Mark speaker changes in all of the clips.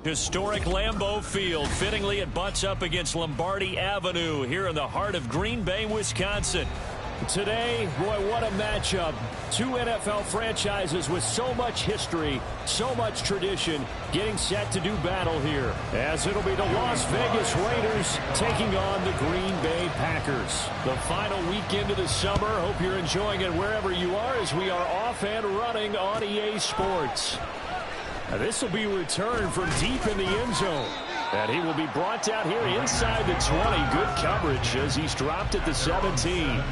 Speaker 1: Historic Lambeau Field. Fittingly, it butts up against Lombardi Avenue here in the heart of Green Bay, Wisconsin. Today, boy, what a matchup. Two NFL franchises with so much history, so much tradition, getting set to do battle here. As it'll be the Las Vegas Raiders taking on the Green Bay Packers. The final weekend of the summer. Hope you're enjoying it wherever you are as we are off and running on EA Sports. Now, this will be returned from deep in the end zone. And he will be brought down here inside the 20. Good coverage as he's dropped at the 17.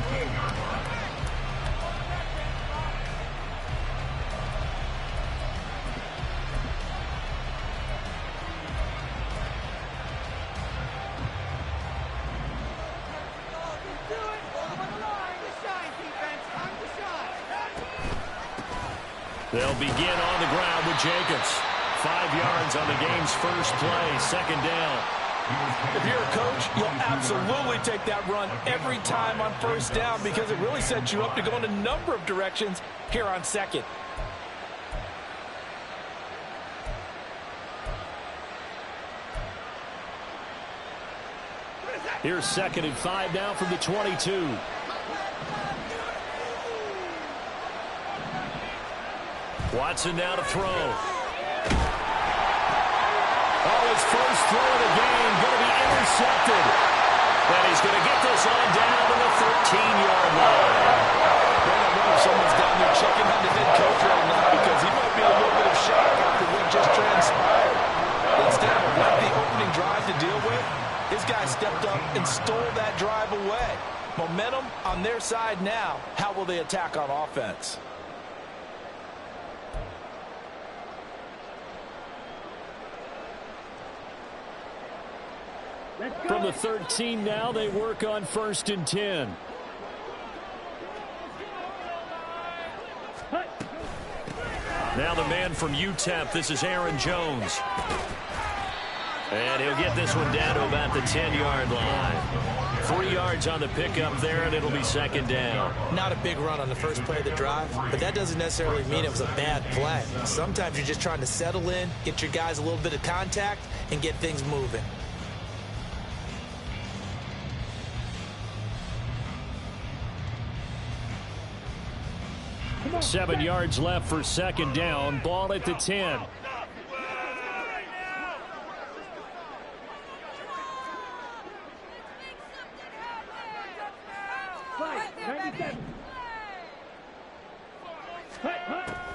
Speaker 1: They'll begin on the ground with Jacobs. 5 yards on the game's first play, second down.
Speaker 2: If you're a coach, you'll absolutely take that run every time on first down because it really sets you up to go in a number of directions here on second.
Speaker 1: Here's 2nd and 5 now from the 22. Watson now to throw. Oh, his first throw of the game going to be intercepted. And he's going to get this on down to the 13-yard line.
Speaker 2: I don't know if someone's down there checking on the head coach right now because he might be a little bit of shock after what just transpired. Instead of a lengthy opening drive to deal with, his guy stepped up and stole that drive away. Momentum on their side now. How will they attack on offense?
Speaker 1: From the 13 now, they work on 1st and 10. Now the man from UTEP, this is Aaron Jones. And he'll get this one down to about the 10-yard line. 3 yards on the pickup there, and it'll be 2nd down.
Speaker 3: Not a big run on the first play of the drive, but that doesn't necessarily mean it was a bad play. Sometimes you're just trying to settle in, get your guys a little bit of contact, and get things moving.
Speaker 1: 7 yards left for 2nd down. Ball at the 10.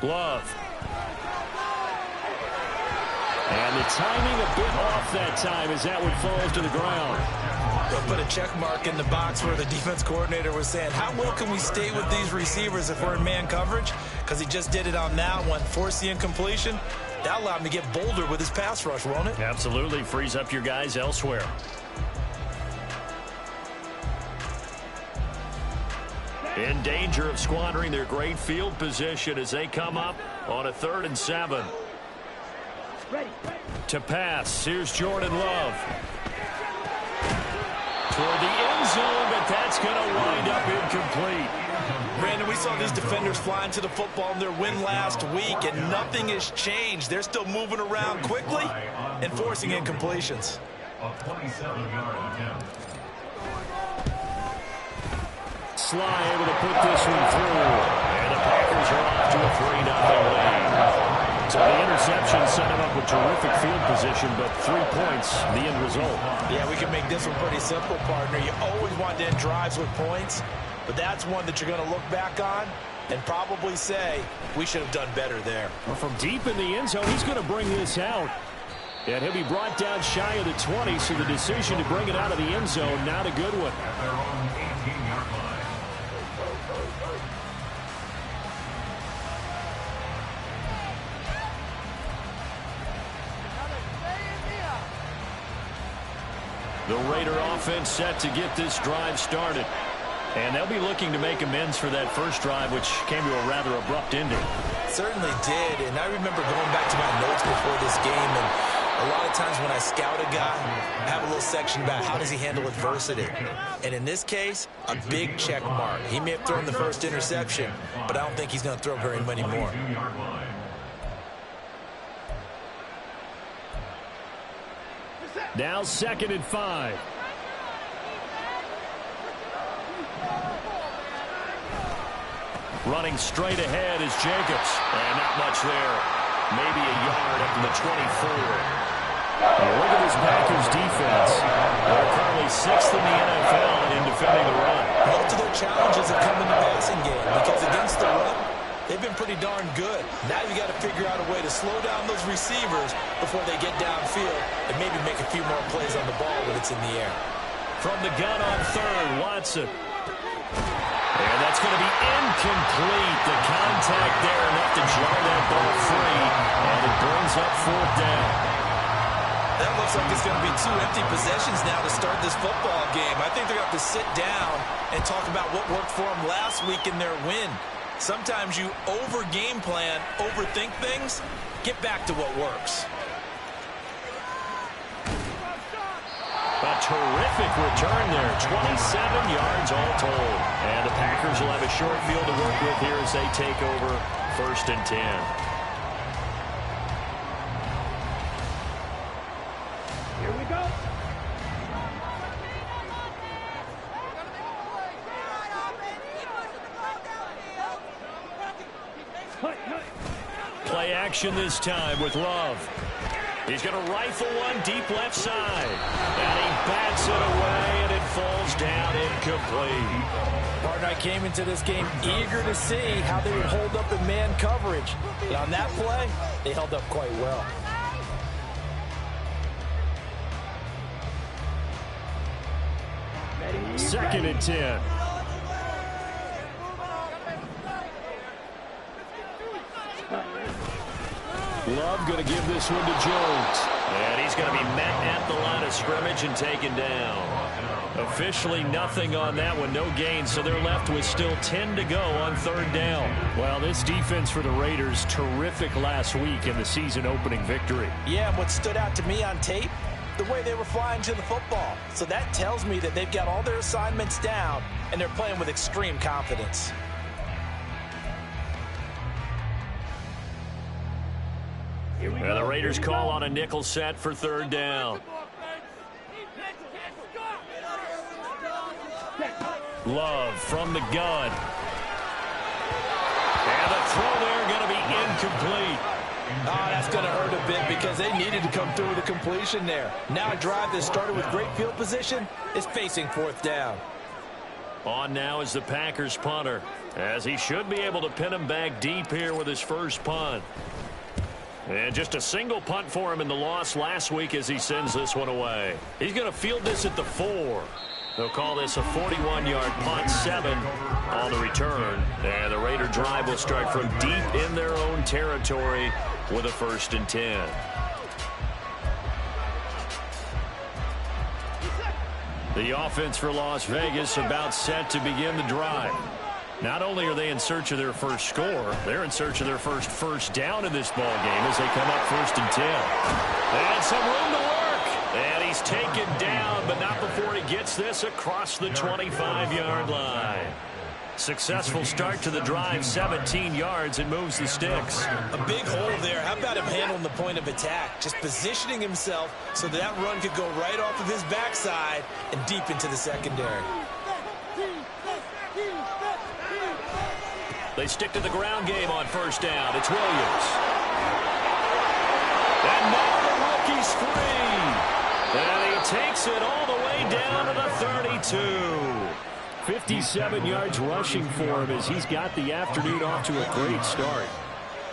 Speaker 1: Love. And the timing a bit off that time as that one falls to the ground.
Speaker 3: They'll put a check mark in the box where the defense coordinator was saying, how well can we stay with these receivers if we're in man coverage? Because he just did it on that one, forced the incompletion. That allowed him to get bolder with his pass rush, won't it?
Speaker 1: Absolutely. Frees up your guys elsewhere. In danger of squandering their great field position as they come up on a 3rd and 7. To pass, here's Jordan Love. Toward the end zone, but that's going to wind up incomplete.
Speaker 2: Brandon, we saw these defenders flying to the football in their win last week, and nothing has changed. They're still moving around quickly and forcing incompletions.
Speaker 1: Sly able to put this one through, and the Packers are off to a 3-0 lead. So the interception set him up with terrific field position, but 3 points, the end result.
Speaker 3: Yeah, we can make this one pretty simple, partner. You always want to end drives with points, but that's one that you're going to look back on and probably say, we should have done better there.
Speaker 1: Well, from deep in the end zone, he's going to bring this out. And he'll be brought down shy of the 20, so the decision to bring it out of the end zone, not a good one. The Raider offense set to get this drive started. And they'll be looking to make amends for that first drive, which came to a rather abrupt ending.
Speaker 3: Certainly did, and I remember going back to my notes before this game, and a lot of times when I scout a guy, I have a little section about how does he handle adversity. And in this case, a big check mark. He may have thrown the first interception, but I don't think he's going to throw very many more.
Speaker 1: Now 2nd and 5. Running straight ahead is Jacobs. And not much there. Maybe a yard up to the 24. Look at this Packers defense. They're currently 6th in the NFL in defending the run.
Speaker 3: Most of their challenges have come in the passing game because against the run, they've been pretty darn good. Now you got to figure out a way to slow down those receivers before they get downfield and maybe make a few more plays on the ball when it's in the air.
Speaker 1: From the gun on 3rd, Watson. And that's going to be incomplete. The contact there enough to jar that ball free. And it brings up 4th down.
Speaker 3: That looks like it's going to be 2 empty possessions now to start this football game. I think they're going to have to sit down and talk about what worked for them last week in their win. Sometimes you over-game plan, overthink things. Get back to what works.
Speaker 1: A terrific return there. 27 yards all told. And the Packers will have a short field to work with here as they take over 1st and 10.
Speaker 4: Here we go.
Speaker 1: Play action this time with Love. He's going to rifle one deep left side. And he bats it away, and it falls down incomplete.
Speaker 3: Partner, I came into this game eager to see how they would hold up in man coverage. And on that play, they held up quite well.
Speaker 1: Second and 10. Love going to give this one to Jones. And he's going to be met at the line of scrimmage and taken down. Officially nothing on that one, no gain, so they're left with still 10 to go on 3rd down. Well, this defense for the Raiders, terrific last week in the season-opening victory.
Speaker 3: Yeah, and what stood out to me on tape, the way they were flying to the football. So that tells me that they've got all their assignments down, and they're playing with extreme confidence.
Speaker 1: And the Raiders call on a nickel set for 3rd down. Love from the gun. And the throw there going to be incomplete.
Speaker 3: Oh, that's going to hurt a bit because they needed to come through with a completion there. Now a drive that started with great field position is facing 4th down.
Speaker 1: On now is the Packers punter, as he should be able to pin him back deep here with his first punt. And just a single punt for him in the loss last week as he sends this one away. He's going to field this at the 4. They'll call this a 41-yard punt, 7 on the return. And the Raider drive will start from deep in their own territory with a 1st and 10. The offense for Las Vegas about set to begin the drive. Not only are they in search of their first score, they're in search of their first down in this ball game as they come up 1st and 10. And some room to work. And he's taken down, but not before he gets this across the 25-yard line. Successful start to the drive, 17 yards, and moves the sticks.
Speaker 3: A big hole there. How about him handling the point of attack? Just positioning himself so that run could go right off of his backside and deep into the secondary.
Speaker 1: They stick to the ground game on 1st down. It's Williams. And now the rookie's free. And he takes it all the way down to the 32. 57 yards rushing for him as he's got the afternoon off to a great start.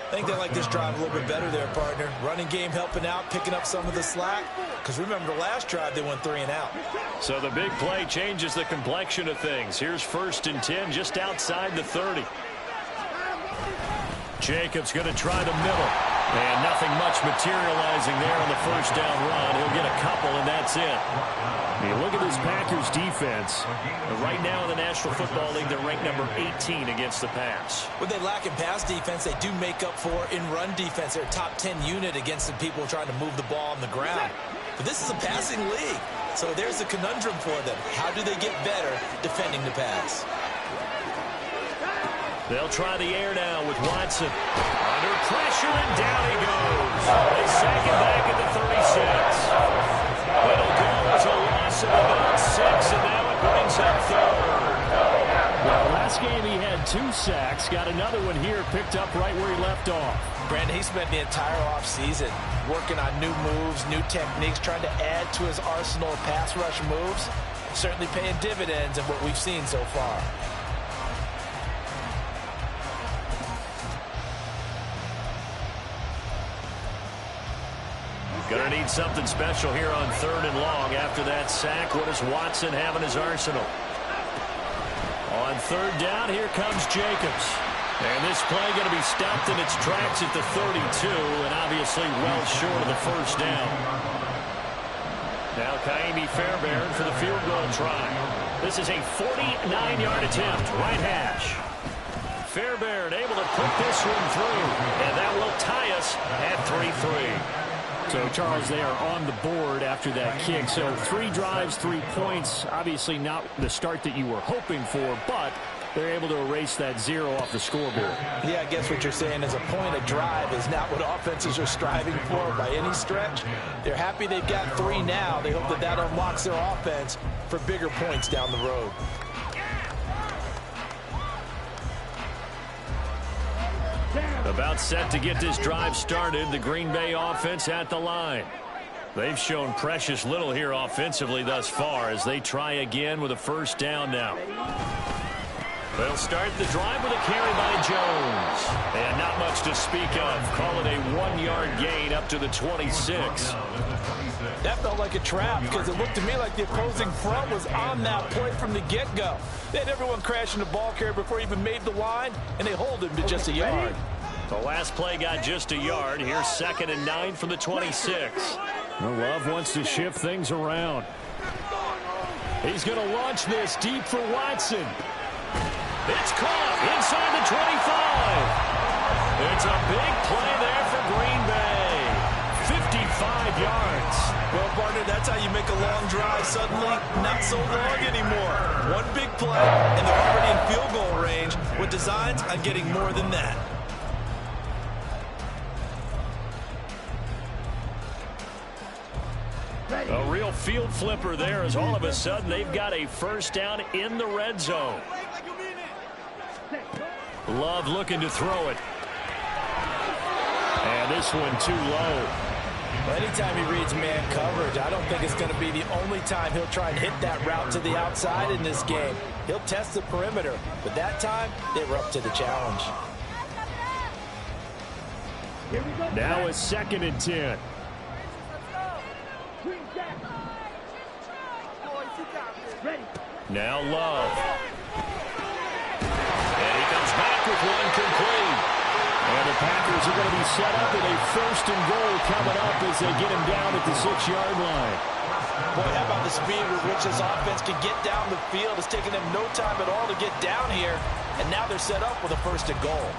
Speaker 3: I think they like this drive a little bit better there, partner. Running game helping out, picking up some of the slack. Because remember, the last drive, they went 3 and out.
Speaker 1: So the big play changes the complexion of things. Here's 1st and 10 just outside the 30. Jacobs going to try the middle. And nothing much materializing there on the 1st down run. He'll get a couple, and that's it. You look at this Packers defense. Right now in the National Football League, they're ranked number 18 against the pass.
Speaker 3: What they lack in pass defense, they do make up for in run defense. They're a top 10 unit against the people trying to move the ball on the ground. But this is a passing league. So there's a conundrum for them. How do they get better defending the pass?
Speaker 1: They'll try the air now with Watson. Under pressure, and down he goes. They sack it back at the 36. 2 sacks. Got another one here picked up right where he left off.
Speaker 3: Brandon, he spent the entire offseason working on new moves, new techniques, trying to add to his arsenal of pass rush moves. Certainly paying dividends in what we've seen so far.
Speaker 1: Gonna need something special here on 3rd and long. After that sack, what does Watson have in his arsenal? On 3rd down, here comes Jacobs. And this play going to be stopped in its tracks at the 32, and obviously well short of the 1st down. Now Ka'imi Fairbairn for the field goal try. This is a 49-yard attempt, right hash. Fairbairn able to put this one through, and that will tie us at 3-3. So, Charles, they are on the board after that kick. So 3 drives, 3 points. Obviously not the start that you were hoping for, but they're able to erase that 0 off the scoreboard.
Speaker 3: Yeah, I guess what you're saying is a point of drive is not what offenses are striving for by any stretch. They're happy they've got 3 now. They hope that that unlocks their offense for bigger points down the road.
Speaker 1: About set to get this drive started, the Green Bay offense at the line. They've shown precious little here offensively thus far as they try again with a 1st down now. They'll start the drive with a carry by Jones. And not much to speak of. Call it a 1-yard gain up to the 26.
Speaker 3: That felt like a trap because it looked to me like the opposing front was on that play from the get-go. They had everyone crashing the ball carrier before he even made the line, and they hold him to just a yard.
Speaker 1: The last play got just a yard. Here's 2nd and 9 from the 26. Well, Love wants to shift things around. He's going to launch this deep for Watson. It's caught inside the 25. It's a big play there for Green Bay. 55 yards.
Speaker 2: Well, partner, that's how you make a long drive suddenly not so long anymore. One big play, and they're already in field goal range with designs on getting more than that.
Speaker 1: A real field flipper there as all of a sudden they've got a 1st down in the red zone. Love looking to throw it. And this one too low.
Speaker 3: Well, anytime he reads man coverage, I don't think it's going to be the only time he'll try and hit that route to the outside in this game. He'll test the perimeter, but that time they were up to the challenge.
Speaker 1: Now it's 2nd and 10. Now Love. And he comes back with one complete. And the Packers are going to be set up with a 1st and goal coming up as they get him down at the 6-yard line.
Speaker 3: Boy, how about the speed with which this offense can get down the field? It's taken them no time at all to get down here. And now they're set up with a 1st and goal.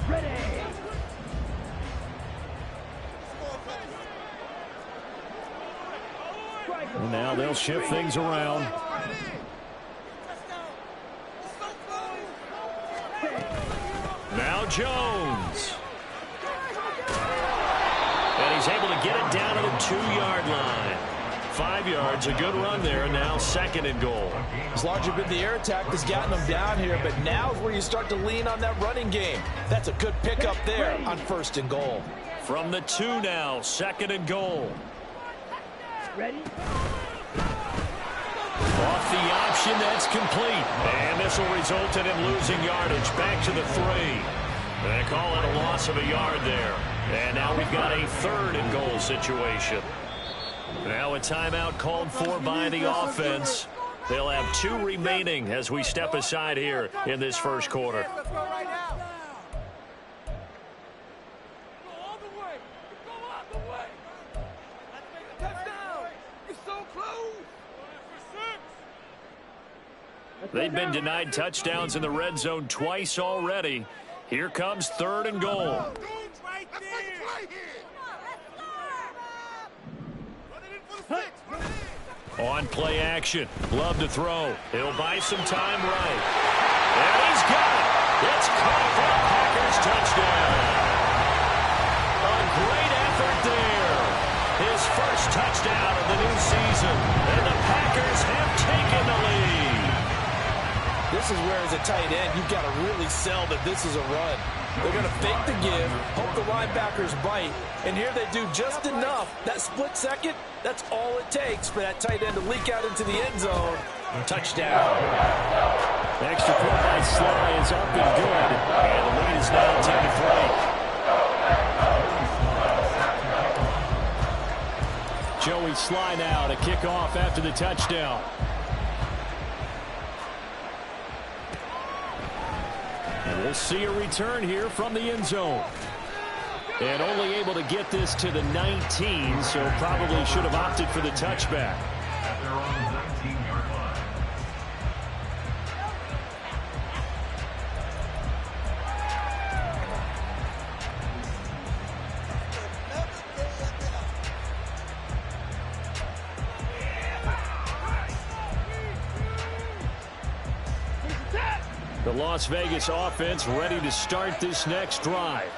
Speaker 4: Ready.
Speaker 1: And now they'll shift things around. Now Jones. And he's able to get it down to the 2-yard line. 5 yards, a good run there, and now 2nd and goal.
Speaker 3: It's largely been the air attack that's gotten them down here, but now is where you start to lean on that running game. That's a good pickup there on 1st and goal.
Speaker 1: From the 2 now, 2nd and goal.
Speaker 4: Ready?
Speaker 1: Off the option, that's complete. And this will result in him losing yardage back to the 3. They call it a loss of a yard there. And now we've got a 3rd and goal situation. Now a timeout called for by the offense. They'll have 2 remaining as we step aside here in this 1st quarter. They've been denied touchdowns in the red zone twice already. Here comes 3rd and goal. On play action. Love to throw. He'll buy some time right. And he's got it. It's caught for a Packers touchdown. A great effort there. His 1st touchdown of the new season. And the Packers have taken the lead.
Speaker 2: This is where, as a tight end, you've got to really sell that this is a run. They're going to fake the give, hope the linebackers bite, and here they do just enough. That split second, that's all it takes for that tight end to leak out into the end zone. Touchdown.
Speaker 1: The extra point by Sly is up and good, and the lead is now 10-3. Joey Sly now to kick off after the touchdown. And we'll see a return here from the end zone. And only able to get this to the 19, so probably should have opted for the touchback.
Speaker 5: At their own 19-yard line.
Speaker 1: The Las Vegas offense ready to start this next drive.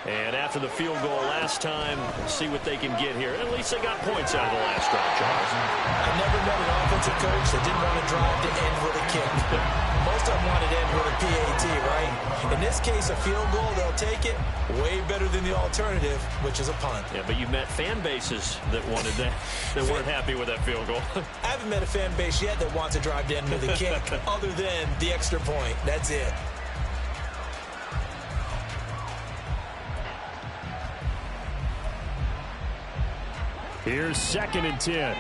Speaker 1: And after the field goal last time, see what they can get here. At least they got points out of the last drive, Charles.
Speaker 3: I never met an offensive coach that didn't want to drive to end with a kick. Most of them wanted to end with a PAT, right? In this case, a field goal, they'll take it. Way better than the alternative, which is a punt.
Speaker 1: Yeah, but you met fan bases that wanted that, that weren't happy with that field goal.
Speaker 3: I haven't met a fan base yet that wants to drive to end with a kick other than the extra point. That's it.
Speaker 1: Here's 2nd and 10.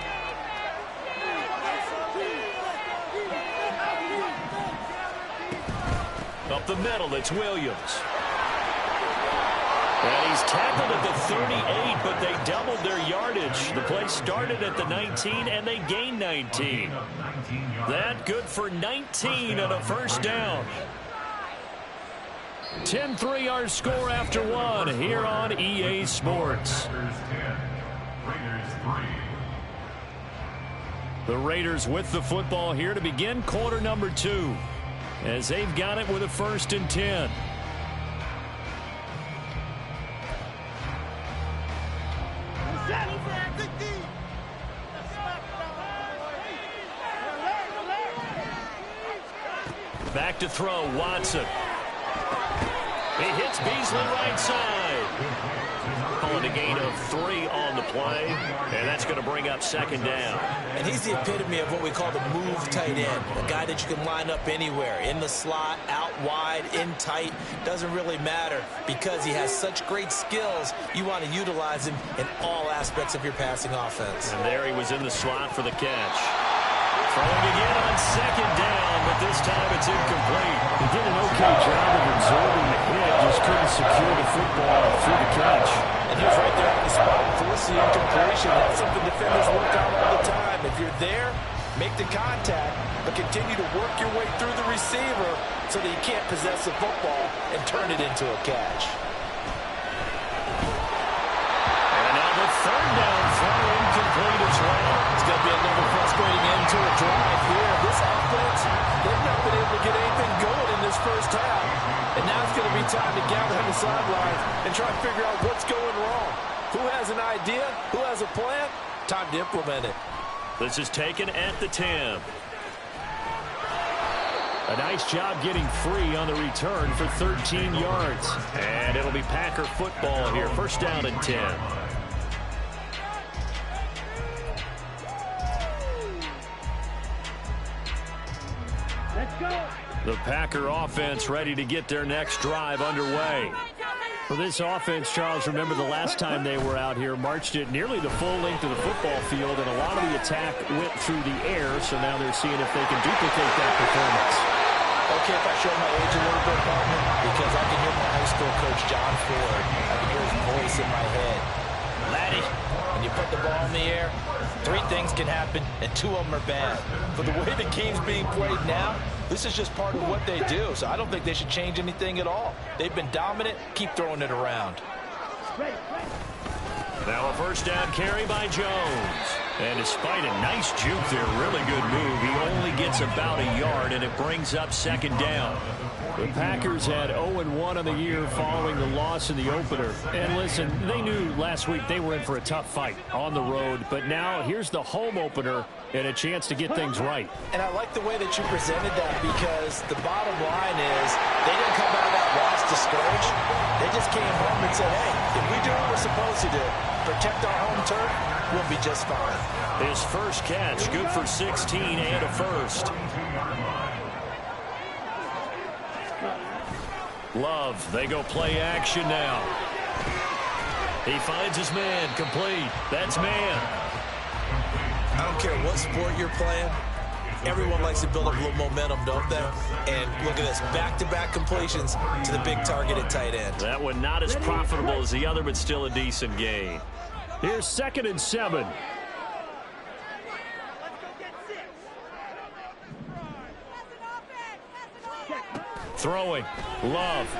Speaker 1: Up the middle, it's Williams. And he's tackled at the 38, but they doubled their yardage. The play started at the 19, and they gained 19. That good for 19 and a first down. 10-3 our score after one here on EA Sports. The Raiders with the football here to begin quarter number 2 as they've got it with a 1st and 10. Back to throw, Watson. He hits Beasley right side. Calling a gain of 3 on the play, and that's going to bring up 2nd down.
Speaker 3: And he's the epitome of what we call the move tight end, a guy that you can line up anywhere, in the slot, out wide, in tight, doesn't really matter because he has such great skills. You want to utilize him in all aspects of your passing offense.
Speaker 1: And there he was in the slot for the catch. Throwing again on 2nd down, but this time it's incomplete.
Speaker 6: He did an okay job of absorbing the hit, just couldn't secure the football through the catch.
Speaker 2: And he was right there on the spot and forced the incompletion. That's something defenders work on all the time. If you're there, make the contact, but continue to work your way through the receiver so that you can't possess the football and turn it into a catch.
Speaker 1: And now the 3rd down throw incomplete as well.
Speaker 2: It's going to be another frustrating end to a drive here. This offense, they've not been able to get anything going in this first half. And now it's going to be time to gather on the sidelines and try to figure out what's going wrong. Who has an idea? Who has a plan? Time to implement it.
Speaker 1: This is taken at the 10. A nice job getting free on the return for 13 yards. And it'll be Packer football here. 1st down and 10.
Speaker 4: Let's go.
Speaker 1: The Packer offense ready to get their next drive underway.
Speaker 6: For this offense, Charles, remember the last time they were out here, marched it nearly the full length of the football field, and a lot of the attack went through the air, so now they're seeing if they can duplicate that performance.
Speaker 2: Okay, if I show my age a little bit, Bowman, because I can hear my high school coach, John Ford. I can hear his voice in my head. Laddie, when you put the ball in the air, 3 things can happen, and 2 of them are bad. But the way the game's being played now, this is just part of what they do, so I don't think they should change anything at all. They've been dominant. Keep throwing it around.
Speaker 1: Now a 1st down carry by Jones. And despite a nice juke there, really good move, he only gets about a yard, and it brings up 2nd down.
Speaker 6: The Packers had 0-1 on the year following the loss in the opener. And listen, they knew last week they were in for a tough fight on the road. But now here's the home opener and a chance to get things right.
Speaker 3: And I like the way that you presented that, because the bottom line is they didn't come out of that loss discouraged. They just came home and said, hey, if we do what we're supposed to do, protect our home turf, we'll be just fine.
Speaker 1: His first catch, good for 16 and a first. Love, they go play action now. He finds his man, complete. That's man.
Speaker 3: I don't care what sport you're playing. Everyone likes to build up a little momentum, don't they? And look at this, back-to-back completions to the big target at tight end.
Speaker 1: That one not as profitable as the other, but still a decent gain.
Speaker 6: Here's 2nd and 7.
Speaker 1: Throwing, Love.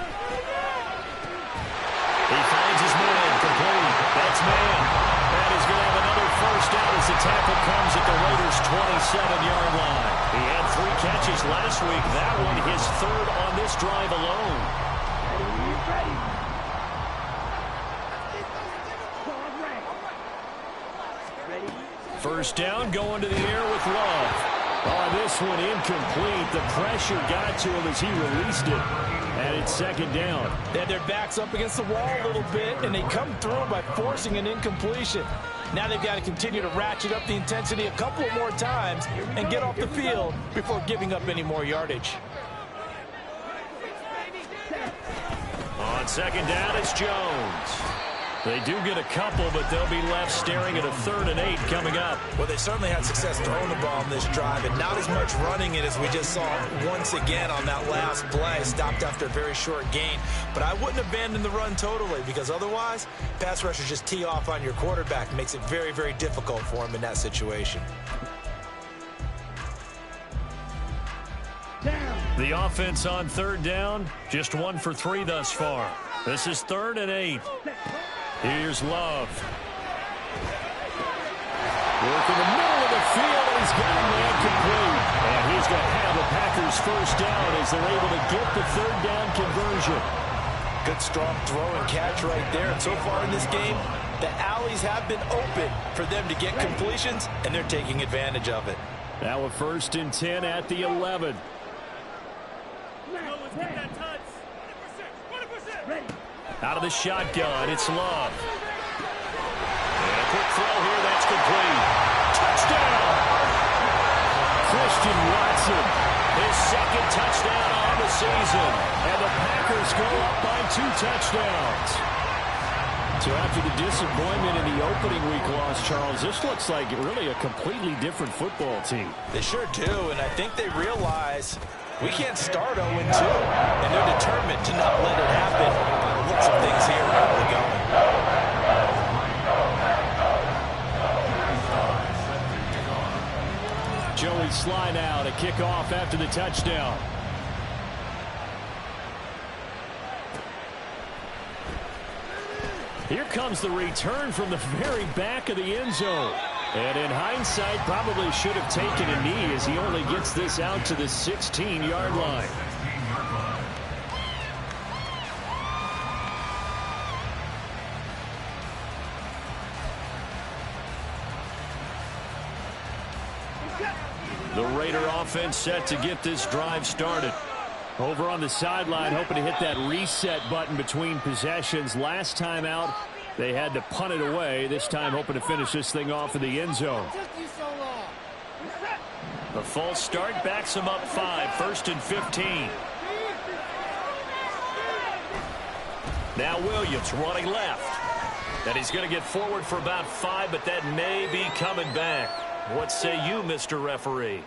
Speaker 1: He finds his man, complete. That's man. And he's going to have another first down as the tackle comes at the Raiders' 27-yard line. He had 3 catches last week. That one his 3rd on this drive alone. First down, going to the air with Love. Oh, this one incomplete. The pressure got to him as he released it. And it's 2nd down.
Speaker 2: They had their backs up against the wall a little bit, and they come through by forcing an incompletion. Now they've got to continue to ratchet up the intensity a couple more times and get off the field before giving up any more yardage.
Speaker 1: On 2nd down, it's Jones. They do get a couple, but they'll be left staring at a 3rd and 8 coming up.
Speaker 3: Well, they certainly had success throwing the ball on this drive, and not as much running it as we just saw once again on that last play. Stopped after a very short gain. But I wouldn't abandon the run totally, because otherwise, pass rushers just tee off on your quarterback. It makes it very, very difficult for him in that situation.
Speaker 1: The offense on 3rd down, just 1 for 3 thus far. This is 3rd and 8. Here's Love.
Speaker 6: Working the middle of the field, and he's got a man complete. And he's going to have the Packers first down as they're able to get the 3rd down conversion.
Speaker 2: Good strong throw and catch right there. And so far in this game, the alleys have been open for them to get completions, and they're taking advantage of it.
Speaker 6: Now a 1st and 10 at the 11.
Speaker 1: Out of the shotgun, it's Love. And a quick throw here, that's complete. Touchdown!
Speaker 6: Christian Watson.
Speaker 1: His 2nd touchdown on the season.
Speaker 6: And the Packers go up by 2 touchdowns. So after the disappointment in the opening week loss, Charles, this looks like really a completely different football team.
Speaker 2: They sure do, and I think they realize we can't start 0-2, and they're determined to not let it happen. By the looks of things here, early going.
Speaker 6: Joey Sly now to kick off after the touchdown. Here comes the return from the very back of the end zone. And in hindsight, probably should have taken a knee as he only gets this out to the 16-yard line. The Raider offense set to get this drive started. Over on the sideline, hoping to hit that reset button between possessions. Last time out, they had to punt it away. This time, hoping to finish this thing off in the end zone.
Speaker 1: The false start backs him up 5, 1st and 15. Now Williams running left. And he's going to get forward for about 5, but that may be coming back. What say you, Mr. Referee?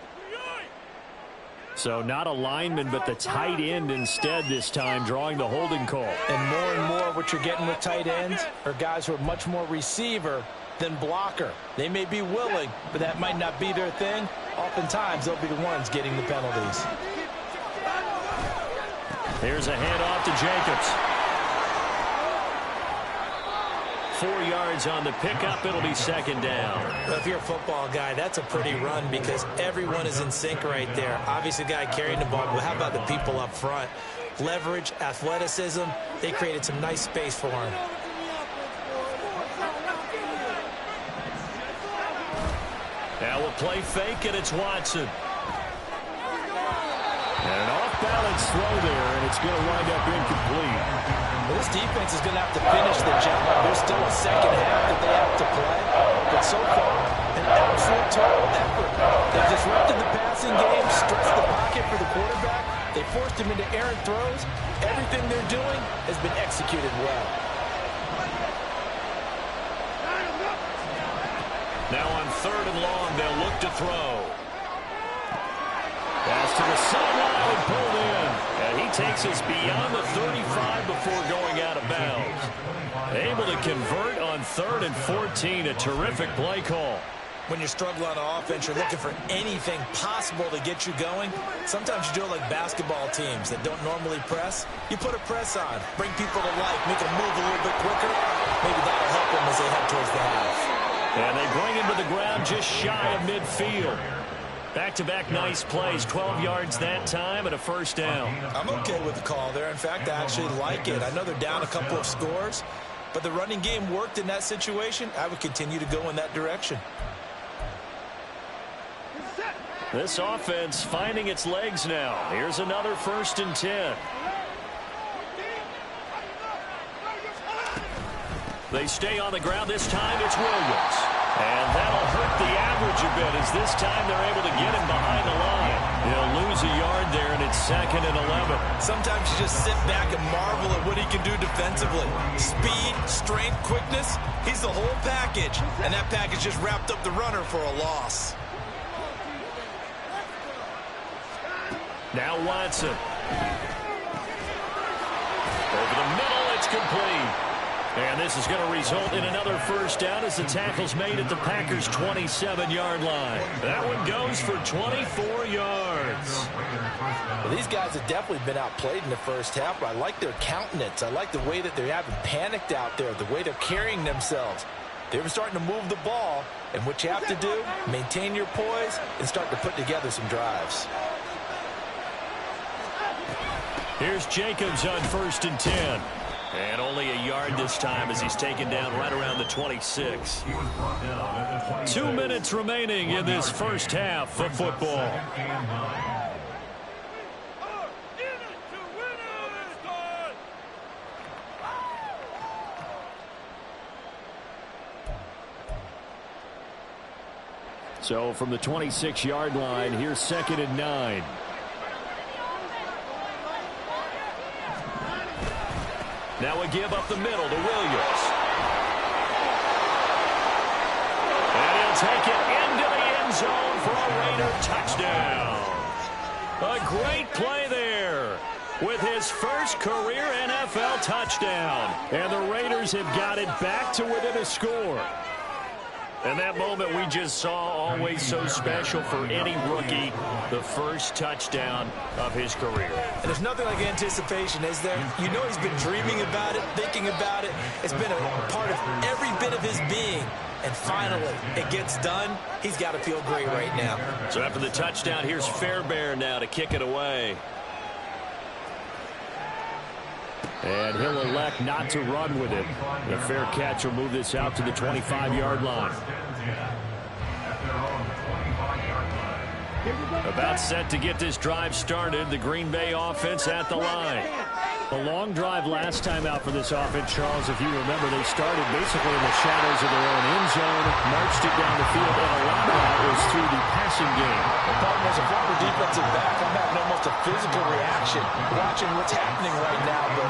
Speaker 6: So not a lineman, but the tight end instead this time, drawing the holding call.
Speaker 2: And more what you're getting with tight ends are guys who are much more receiver than blocker. They may be willing, but that might not be their thing. Oftentimes, they'll be the ones getting the penalties.
Speaker 1: Here's a handoff to Jacobs. 4 yards on the pickup. It'll be second down.
Speaker 3: Well, if you're a football guy, that's a pretty run because everyone is in sync right there. Obviously, the guy carrying the ball, but how about the people up front? Leverage, athleticism, they created some nice space for him.
Speaker 1: Now we'll play fake, and it's Watson. And an off-balance throw there, and it's going to wind up incomplete.
Speaker 2: Well, this defense is going to have to finish the job. There's still a second half that they have to play. But so far, an absolute total effort. They've disrupted the passing game, stretched the pocket for the quarterback. They forced him into errant throws. Everything they're doing has been executed well.
Speaker 1: Now on 3rd and long, they'll look to throw. Pass to the sideline and pulled in. And he takes us beyond the 35 before going out of bounds. Able to convert on 3rd and 14. A terrific play call.
Speaker 3: When you're struggling on offense, you're looking for anything possible to get you going. Sometimes you do it like basketball teams that don't normally press. You put a press on, bring people to life, make them move a little bit quicker. Maybe that'll help them as they head towards the half.
Speaker 1: And they bring him to the ground just shy of midfield. Back-to-back nice plays, 12 yards that time and a first down.
Speaker 3: I'm okay with the call there. In fact, I actually like it. I know they're down a couple of scores, but the running game worked in that situation. I would continue to go in that direction.
Speaker 1: This offense finding its legs now. Here's another 1st and 10. They stay on the ground. This time it's Williams. And that'll hurt the average a bit as this time they're able to get him behind the line. He'll lose a yard there, and it's 2nd and 11.
Speaker 3: Sometimes you just sit back and marvel at what he can do defensively. Speed, strength, quickness. He's the whole package. And that package just wrapped up the runner for a loss.
Speaker 1: Now Watson. Over the middle, it's complete. And this is going to result in another first down as the tackle's made at the Packers' 27-yard line. That one goes for 24 yards.
Speaker 2: Well, these guys have definitely been outplayed in the first half, but I like their countenance. I like the way that they haven't panicked out there, the way they're carrying themselves. They're starting to move the ball, and what you have to do, maintain your poise and start to put together some drives.
Speaker 1: Here's Jacobs on 1st and 10. And only a yard this time as he's taken down right around the 26. 2 minutes remaining in this first half of football. So from the 26-yard line, here's 2nd and 9. Now a give up the middle to Williams. And he'll take it into the end zone for a Raider touchdown. A great play there with his first career NFL touchdown. And the Raiders have got it back to within a score. And that moment we just saw, always so special for any rookie, the first touchdown of his career.
Speaker 3: And there's nothing like anticipation, is there? You know he's been dreaming about it, thinking about it. It's been a part of every bit of his being. And finally, it gets done. He's got to feel great right now.
Speaker 1: So after the touchdown, here's Fairbairn now to kick it away. And he'll elect not to run with it. The fair catch will move this out to the 25-yard line. About set to get this drive started. The Green Bay offense at the line. A long drive last time out for this offense, Charles. If you remember, they started basically in the shadows of their own end zone, marched it down the field, and a lot of that was through the passing game.
Speaker 2: The problem is a former defensive back. I'm having almost a physical reaction watching what's happening right now. But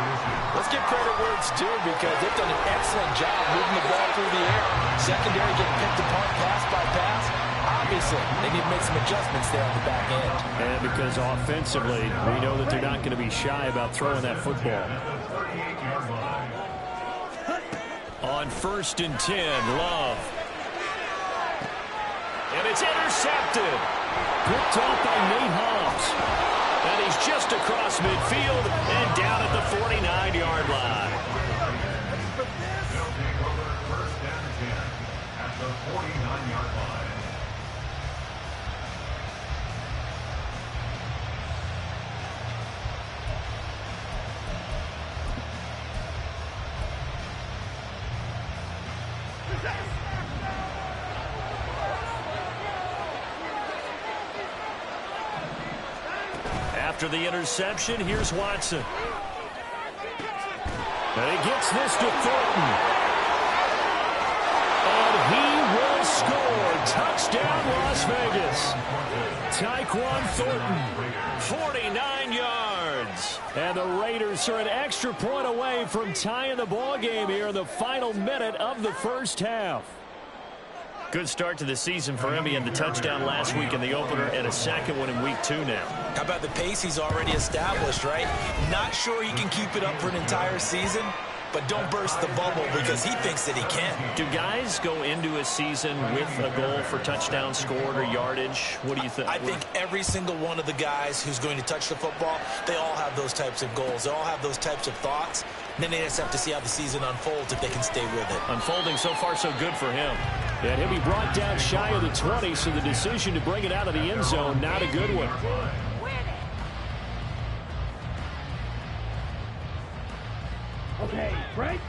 Speaker 2: let's give credit where it's due because they've done an excellent job moving the ball through the air. Secondary getting picked apart pass by pass. Obviously, they need to make some adjustments there on the back end.
Speaker 1: And because offensively, we know that they're not going to be shy about throwing that football. On 1st and 10, Love. And it's intercepted. Picked off by Nate Hobbs. And he's just across midfield and down at the 49-yard line.
Speaker 5: 49-yard line.
Speaker 1: After the interception, here's Watson. And he gets this to Thornton. And he will score. Touchdown, Las Vegas. Tyquan Thornton, 49 yards. And the Raiders are an extra point away from tying the ball game here in the final minute of the first half. Good start to the season for him. He had the touchdown last week in the opener and a second one in week 2 now.
Speaker 3: How about the pace he's already established, right? Not sure he can keep it up for an entire season, but don't burst the bubble because he thinks that he can.
Speaker 1: Do guys go into a season with a goal for touchdown scored or yardage? What do you think?
Speaker 3: I think every single one of the guys who's going to touch the football, they all have those types of goals. They all have those types of thoughts. And then they just have to see how the season unfolds if they can stay with it.
Speaker 1: Unfolding so far so good for him. And he'll be brought down shy of the 20, so the decision to bring it out of the end zone, not a good one.
Speaker 4: Okay, break.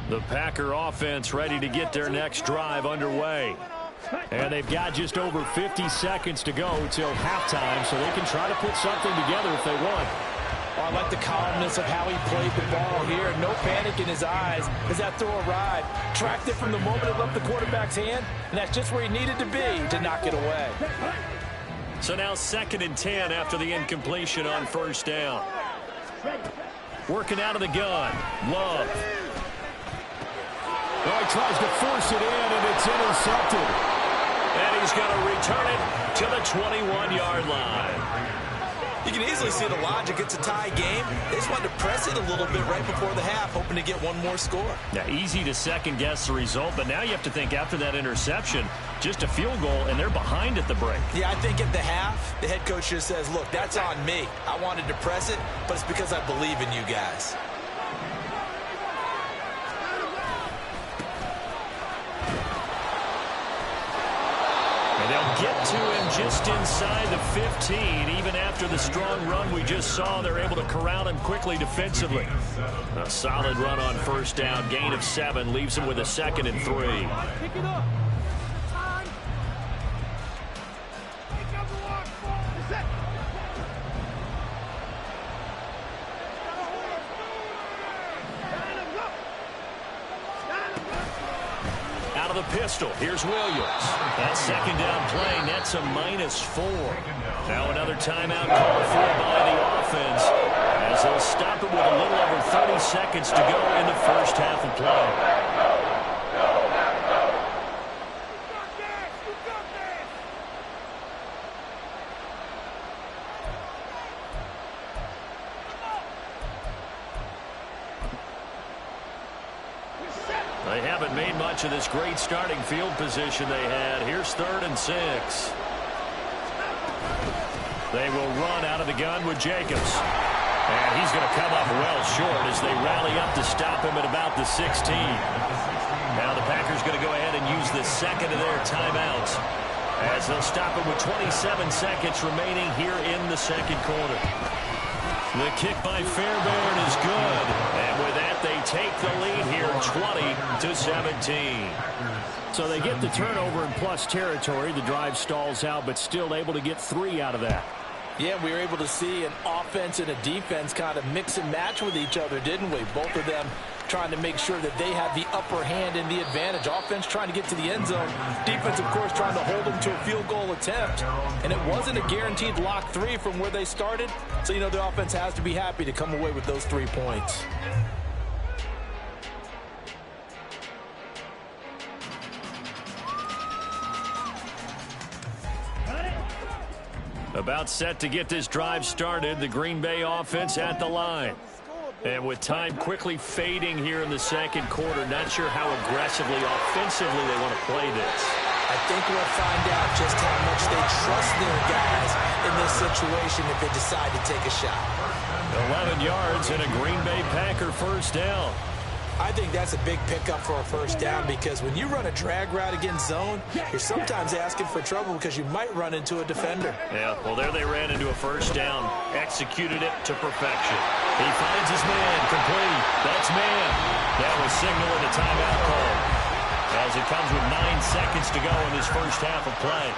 Speaker 1: The Packer offense ready to get their next drive underway. And they've got just over 50 seconds to go till halftime, so they can try to put something together if they want.
Speaker 2: Oh, I like the calmness of how he played the ball here. No panic in his eyes as that throw arrived. Tracked it from the moment it left the quarterback's hand, and that's just where he needed to be to knock it away.
Speaker 1: So now 2nd and 10 after the incompletion on first down. Working out of the gun. Love. Oh, he tries to force it in, and it's intercepted. And he's going to return it to the 21-yard line.
Speaker 3: You can easily see the logic. It's a tie game. They just wanted to press it a little bit right before the half, hoping to get one more score.
Speaker 1: Now, easy to second-guess the result, but now you have to think after that interception, just a field goal, and they're behind at the break.
Speaker 3: Yeah, I think at the half, the head coach just says, look, that's on me. I wanted to press it, but it's because I believe in you guys.
Speaker 1: And they'll get to him just inside the 15. Even after the strong run we just saw, they're able to corral him quickly defensively. A solid run on first down. Gain of 7 leaves him with a 2nd and 3.
Speaker 4: Pick it up. Time. Pick up the one. Set.
Speaker 1: Out of the pistol, here's Williams. That second down play nets a -4. Now another timeout called for by the offense as they'll stop it with a little over 30 seconds to go in the first half of play. They haven't made much of this great starting field position they had. Here's 3rd and 6. They will run out of the gun with Jacobs. And he's going to come up well short as they rally up to stop him at about the 16. Now the Packers going to go ahead and use the second of their timeouts as they'll stop him with 27 seconds remaining here in the second quarter. The kick by Fairbairn is good. And with that, they take the lead here 20-17. So they get the turnover in plus territory. The drive stalls out, but still able to get 3 out of that.
Speaker 2: Yeah, we were able to see an offense and a defense kind of mix and match with each other, didn't we? Both of them trying to make sure that they have the upper hand and the advantage. Offense trying to get to the end zone. Defense, of course, trying to hold them to a field goal attempt. And it wasn't a guaranteed lock 3 from where they started. So, you know, the offense has to be happy to come away with those 3 points.
Speaker 1: About set to get this drive started. The Green Bay offense at the line. And with time quickly fading here in the second quarter, not sure how aggressively, offensively they want to play this.
Speaker 3: I think we'll find out just how much they trust their guys in this situation if they decide to take a shot.
Speaker 1: 11 yards and a Green Bay Packer first down.
Speaker 3: I think that's a big pickup for a first down because when you run a drag route against zone, you're sometimes asking for trouble because you might run into a defender.
Speaker 6: Yeah, well, there they ran into a first down. Executed it to perfection. He finds his man, complete. That's man. That was signaling a timeout call as it comes with 9 seconds to go in this first half of play.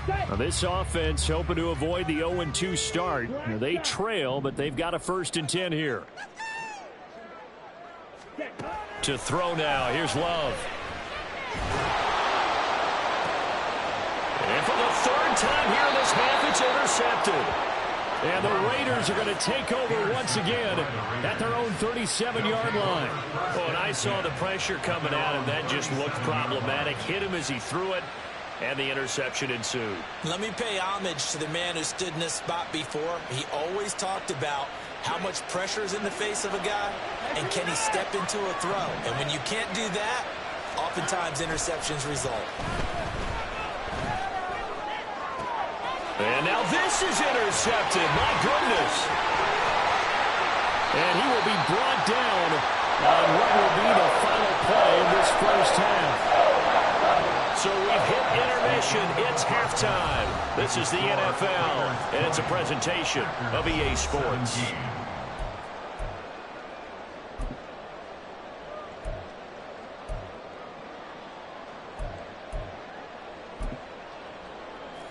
Speaker 6: Now this offense hoping to avoid the 0-2 start. Now they trail, but they've got a 1st and 10 here. To throw now. Here's Love. And for the 3rd time here in this half, it's intercepted. And the Raiders are going to take over once again at their own 37-yard line. Oh, and I saw the pressure coming at him. That just looked problematic. Hit him as he threw it. And the interception ensued.
Speaker 3: Let me pay homage to the man who stood in this spot before. He always talked about how much pressure is in the face of a guy, and can he step into a throw. And when you can't do that, oftentimes interceptions result.
Speaker 6: And now this is intercepted. My goodness. And he will be brought down on what will be the final play of this first half. So we've hit intermission. It's halftime. This is the NFL, and it's a presentation of EA Sports.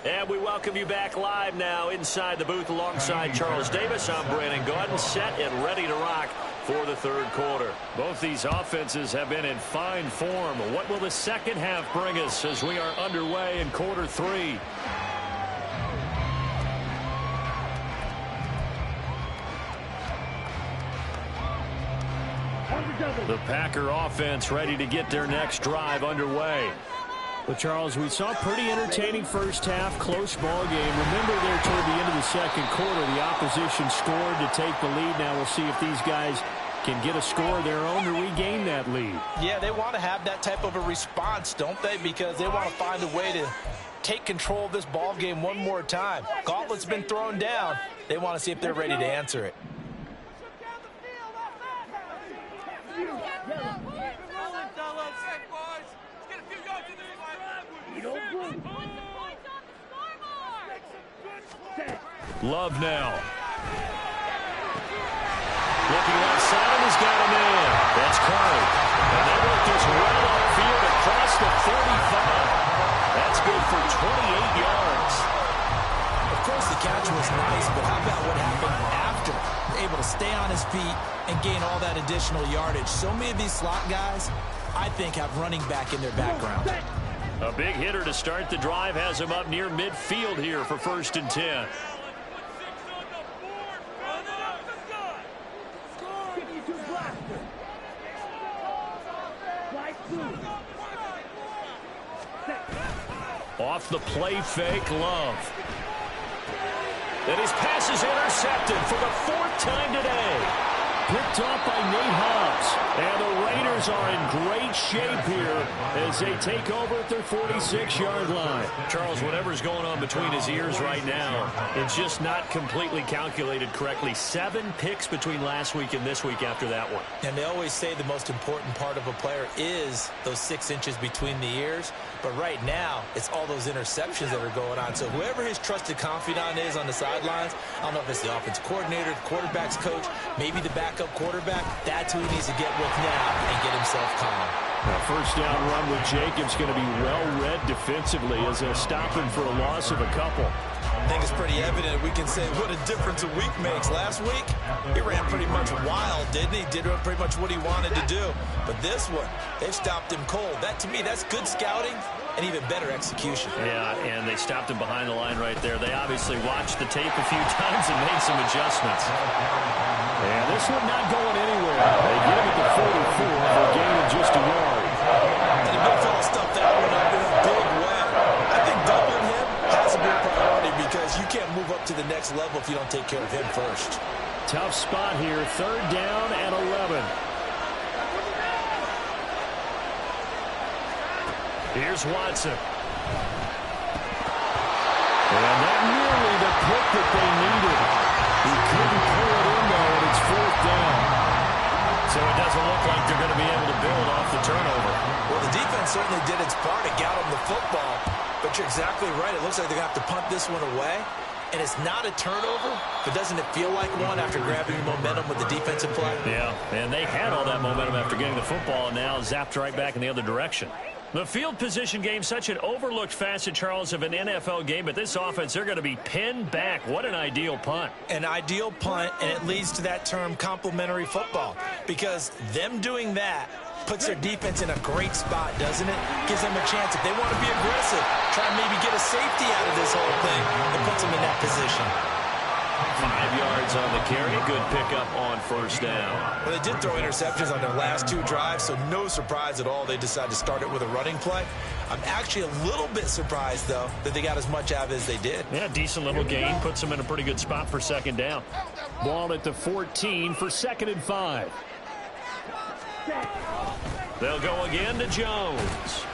Speaker 6: And we welcome you back live now inside the booth alongside Charles Davis. I'm Brandon Gaudin, set and ready to rock for the 3rd quarter. Both these offenses have been in fine form. What will the second half bring us as we are underway in quarter 3? The Packer offense ready to get their next drive underway. Well, Charles, we saw a pretty entertaining first half, close ball game. Remember there toward the end of the 2nd quarter, the opposition scored to take the lead. Now we'll see if these guys can get a score of their own to regain that lead.
Speaker 2: Yeah, they want to have that type of a response, don't they? Because they want to find a way to take control of this ball game one more time. Gauntlet's been thrown down. They want to see if they're ready to answer it.
Speaker 6: Love now. Looking left side, and he's got a man. That's Curry. And they work this right upfield across the 35. That's good for 28 yards.
Speaker 3: Of course, the catch was nice, but how about what happened after? Able to stay on his feet and gain all that additional yardage. So many of these slot guys, I think, have running back in their background.
Speaker 6: A big hitter to start the drive has him up near midfield here for 1st and 10. Off the play fake, Love. And his pass is intercepted for the 4th time today. Picked off by Nate Hobbs. And the Raiders are in great shape here as they take over at their 46-yard line. Charles, whatever's going on between his ears right now, it's just not completely calculated correctly. 7 picks between last week and this week after that one.
Speaker 3: And they always say the most important part of a player is those 6 inches between the ears. But right now, it's all those interceptions that are going on. So whoever his trusted confidant is on the sidelines, I don't know if it's the offense coordinator, the quarterback's coach, maybe the backup quarterback, that's who he needs to get with now and get himself calm.
Speaker 6: Now, first down run with Jacobs going to be well-read defensively as they'll stop him for a loss of a couple.
Speaker 3: I think it's pretty evident we can say what a difference a week makes. Last week, he ran pretty much wild, didn't he? Did pretty much what he wanted to do. But this one, they've stopped him cold. That, to me, that's good scouting and even better execution.
Speaker 6: Yeah, and they stopped him behind the line right there. They obviously watched the tape a few times and made some adjustments. And this one not going anywhere. They get him at the 44. for a gain of just a yard.
Speaker 3: And the big fella stuffed that one up in a big way. I think doubling him has to be a priority because you can't move up to the next level if you don't take care of him first.
Speaker 6: Tough spot here. 3rd down and 11. Here's Watson. And that nearly the pick that they needed. He couldn't pull it in, though, and it's 4th down. So it doesn't look like they're going to be able to build off the turnover.
Speaker 3: Well, the defense certainly did its part to get them the football. But you're exactly right. It looks like they're going to have to punt this one away. And it's not a turnover, but doesn't it feel like one after grabbing momentum with the defensive play?
Speaker 6: Yeah, and they had all that momentum after getting the football and now zapped right back in the other direction. The field position game, such an overlooked facet, Charles, of an NFL game, but this offense, they're going to be pinned back. What an ideal punt.
Speaker 3: An ideal punt, and it leads to that term complementary football, because them doing that puts their defense in a great spot, doesn't it? Gives them a chance. If they want to be aggressive, try and maybe get a safety out of this whole thing, it puts them in that position.
Speaker 6: 5 yards on the carry. Good pickup on 1st down.
Speaker 3: Well, they did throw interceptions on their last 2 drives, so no surprise at all they decided to start it with a running play. I'm actually a little bit surprised, though, that they got as much out of it as they did.
Speaker 6: Yeah, decent little gain. Puts them in a pretty good spot for 2nd down. Ball at the 14 for 2nd and 5. They'll go again to Jones.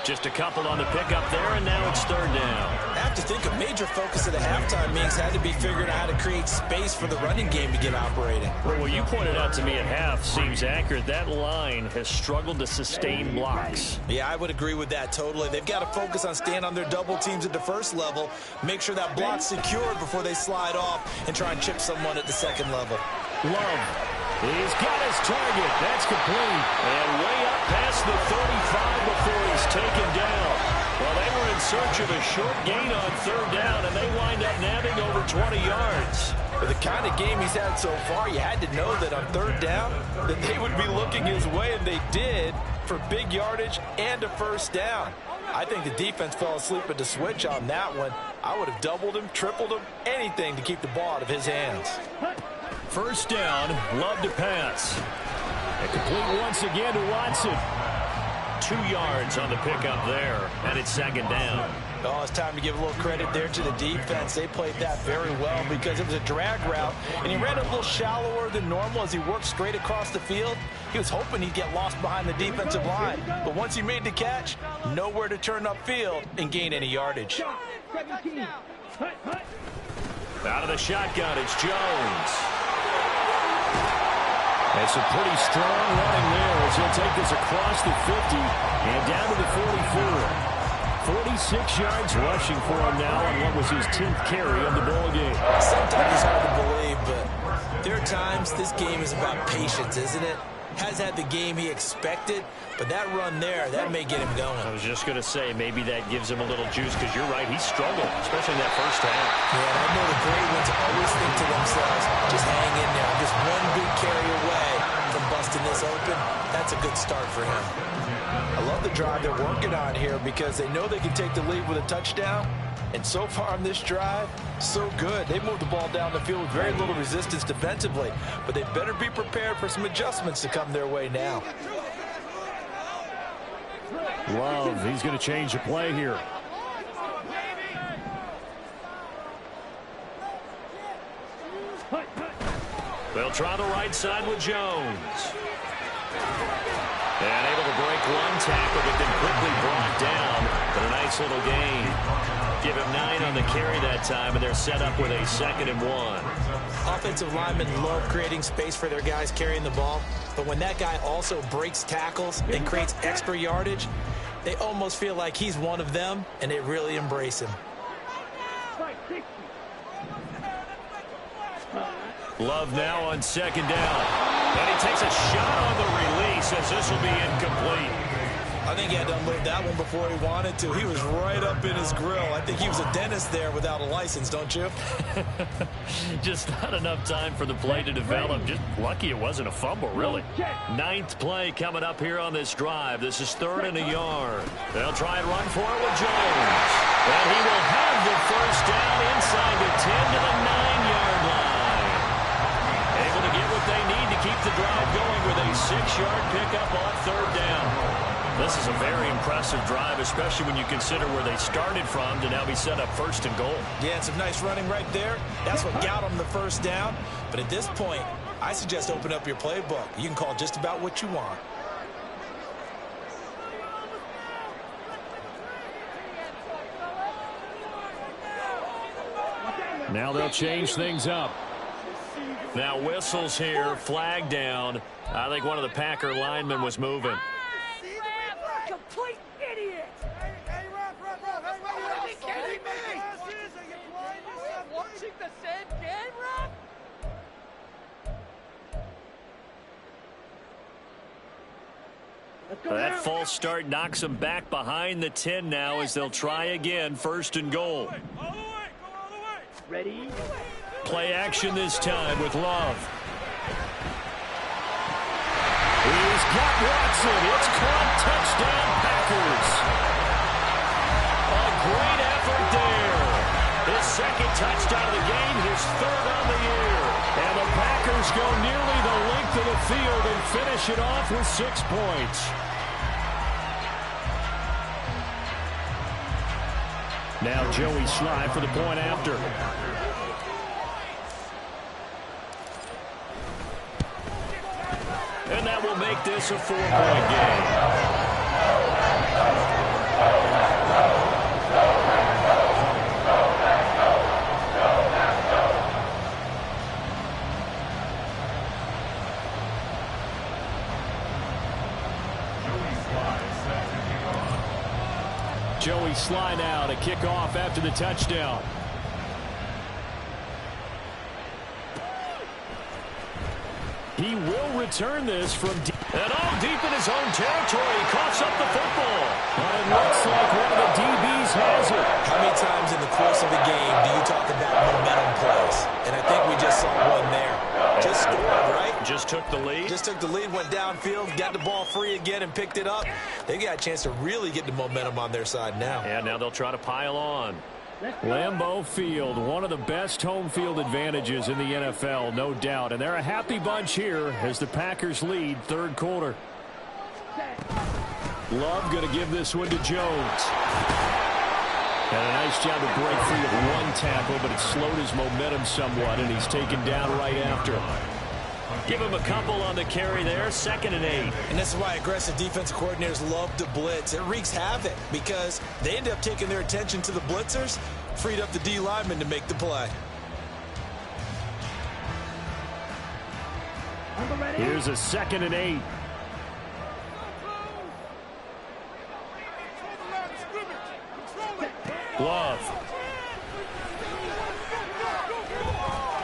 Speaker 6: Just a couple on the pickup there, and now it's 3rd down.
Speaker 3: I have to think a major focus of the halftime meetings had to be figuring out how to create space for the running game to get operating.
Speaker 6: Well, what you pointed out to me at half seems accurate. That line has struggled to sustain blocks.
Speaker 3: Yeah, I would agree with that totally. They've got to focus on staying on their double teams at the first level, make sure that block's secured before they slide off and try and chip someone at the 2nd level.
Speaker 6: Love. He's got his target. That's complete. And way up past the 35 before he's taken down. Well, they were in search of a short gain on 3rd down, and they wind up nabbing over 20 yards.
Speaker 3: For the kind of game he's had so far, you had to know that on 3rd down that they would be looking his way, and they did, for big yardage and a 1st down. I think the defense fell asleep at the switch on that one. I would have doubled him, tripled him, anything to keep the ball out of his hands.
Speaker 6: 1st down, Love to pass. And complete once again to Watson. 2 yards on the pickup there, and it's 2nd down.
Speaker 3: Oh, it's time to give a little credit there to the defense. They played that very well because it was a drag route, and he ran a little shallower than normal as he worked straight across the field. He was hoping he'd get lost behind the defensive line, but once he made the catch, nowhere to turn upfield and gain any yardage.
Speaker 6: Out of the shotgun, it's Jones. It's a pretty strong running there as he'll take this across the 50 and down to the 44. 46 yards rushing for him now on what was his 10th carry of the ball game.
Speaker 3: Sometimes it's hard to believe, but there are times this game is about patience, isn't it? Has had the game he expected, but that run there, that may get him going.
Speaker 6: I was just going to say, maybe that gives him a little juice, because you're right, he struggled, especially in that 1st half.
Speaker 3: Yeah, and I know the great ones always think to themselves, just hang in there. I'm just one big carry away from busting this open. That's a good start for him. I love the drive they're working on here because they know they can take the lead with a touchdown. And so far on this drive, so good. They moved the ball down the field with very little resistance defensively, but they better be prepared for some adjustments to come their way now.
Speaker 6: Love, he's going to change the play here. They'll try the right side with Jones. And able to break one tackle, but then quickly brought down. But a nice little gain. Give him 9 on the carry that time, and they're set up with a 2nd and 1.
Speaker 3: Offensive linemen love creating space for their guys carrying the ball, but when that guy also breaks tackles and creates extra yardage, they almost feel like he's one of them, and they really embrace him.
Speaker 6: Love now on 2nd down. And he takes a shot on the release as this will be incomplete.
Speaker 3: I think he had to unload that one before he wanted to. He was right up in his grill. I think he was a dentist there without a license, don't you?
Speaker 6: Just not enough time for the play to develop. Just lucky it wasn't a fumble, really. 9th play coming up here on this drive. This is 3rd and a yard. They'll try and run for it with Jones. And he will have the 1st down inside the 10 to the 9-yard line. Able to get what they need to keep the drive going with a
Speaker 1: 6-yard pickup on 3rd down. This is a very impressive drive, especially when you consider where they started from to now be set up 1st and goal.
Speaker 3: Yeah, and some nice running right there. That's what got them the 1st down. But at this point, I suggest open up your playbook. You can call just about what you want.
Speaker 1: Now they'll change things up. Now whistles here, flag down. I think one of the Packer linemen was moving.
Speaker 4: Complete idiot! Hey, are you kidding me? Watching the same game, Rob?
Speaker 1: That false start knocks them back behind the 10 now as they'll try again, 1st and goal.
Speaker 4: Ready?
Speaker 1: Play action this time with Love. He's got Watson. It's caught. Touchdown, Packers. A great effort there. His 2nd touchdown of the game, his 3rd on the year. And the Packers go nearly the length of the field and finish it off with 6 points. Now Joey Slye for the point after. And that will make this a 4-point game. Joey Slye now to kick off after the touchdown. He will return this from deep. And all deep in his own territory. He coughs up the football. But it looks like one of the DBs has it.
Speaker 3: How many times in the course of a game do you talk about momentum plays? And I think we just saw one there. Just scored, right?
Speaker 1: Just took the lead.
Speaker 3: Just took the lead, went downfield, got the ball free again and picked it up. They got a chance to really get the momentum on their side now.
Speaker 1: And now they'll try to pile on. Lambeau Field, one of the best home field advantages in the NFL, no doubt. And they're a happy bunch here as the Packers lead 3rd quarter. Love going to give this one to Jones. And a nice job to break free of 1 tackle, but it slowed his momentum somewhat, and he's taken down right after. Give him a couple on the carry there, 2nd and 8.
Speaker 3: And this is why aggressive defensive coordinators love to blitz. It wreaks havoc because they end up taking their attention to the blitzers, freed up the D lineman to make the play.
Speaker 1: Here's a 2nd and 8. Love.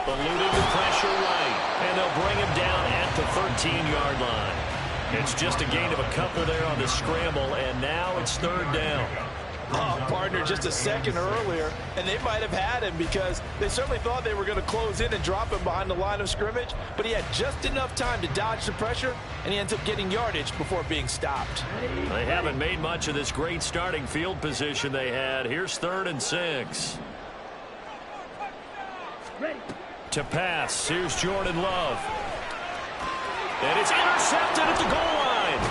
Speaker 1: Eluding the pressure right. And they'll bring him down at the 13-yard line. It's just a gain of a couple there on the scramble, and now it's 3rd down.
Speaker 2: Oh, partner, just a second earlier, and they might have had him because they certainly thought they were going to close in and drop him behind the line of scrimmage, but he had just enough time to dodge the pressure, and he ends up getting yardage before being stopped.
Speaker 1: They haven't made much of this great starting field position they had. Here's 3rd and 6. To pass, here's Jordan Love. And it's intercepted at the goal line.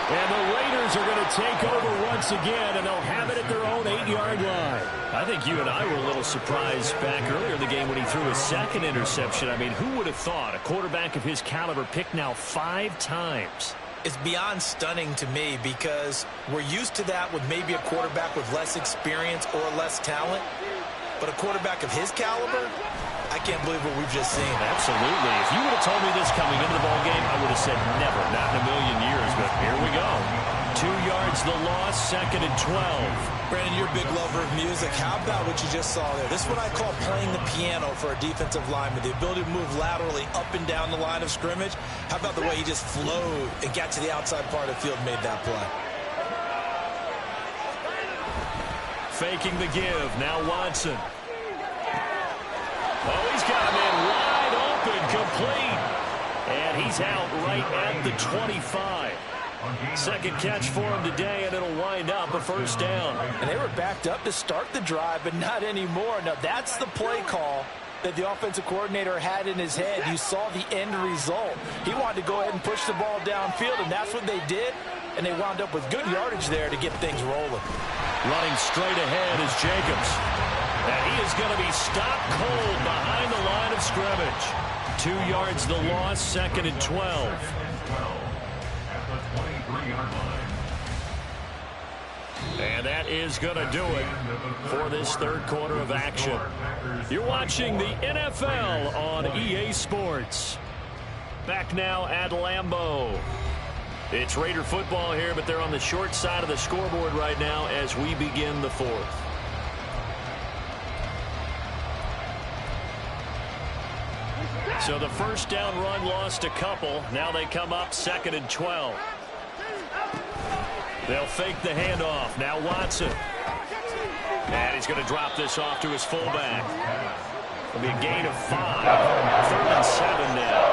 Speaker 1: And the Raiders are going to take over once again, and they'll have it at their own 8-yard line. I think you and I were a little surprised back earlier in the game when he threw his 2nd interception. I mean, who would have thought a quarterback of his caliber picked now 5 times?
Speaker 3: It's beyond stunning to me because we're used to that with maybe a quarterback with less experience or less talent. But a quarterback of his caliber, I can't believe what we've just seen.
Speaker 1: Absolutely. If you would have told me this coming into the ballgame, I would have said never, not in a million years. But here we go. 2 yards the loss, 2nd and 12.
Speaker 3: Brandon, you're a big lover of music. How about what you just saw there? This is what I call playing the piano for a defensive lineman. The ability to move laterally up and down the line of scrimmage. How about the way he just flowed and got to the outside part of the field and made that play?
Speaker 1: Faking the give. Now Watson. Oh, he's got him in wide open, complete. And he's out right at the 25. 2nd catch for him today, and it'll wind up a 1st down.
Speaker 2: And they were backed up to start the drive, but not anymore. Now, that's the play call that the offensive coordinator had in his head. You saw the end result. He wanted to go ahead and push the ball downfield, and that's what they did, and they wound up with good yardage there to get things rolling.
Speaker 1: Running straight ahead is Jacobs. And he is going to be stopped cold behind the line of scrimmage. 2 yards the loss, 2nd and 12. And that is going to do it for this third quarter of action. You're watching the NFL on EA Sports. Back now at Lambeau. It's Raider football here, but they're on the short side of the scoreboard right now as we begin the fourth. So the first down run lost a couple. Now they come up 2nd and 12. They'll fake the handoff. Now Watson. And he's going to drop this off to his fullback. It'll be a gain of 5. 3rd and 7 now.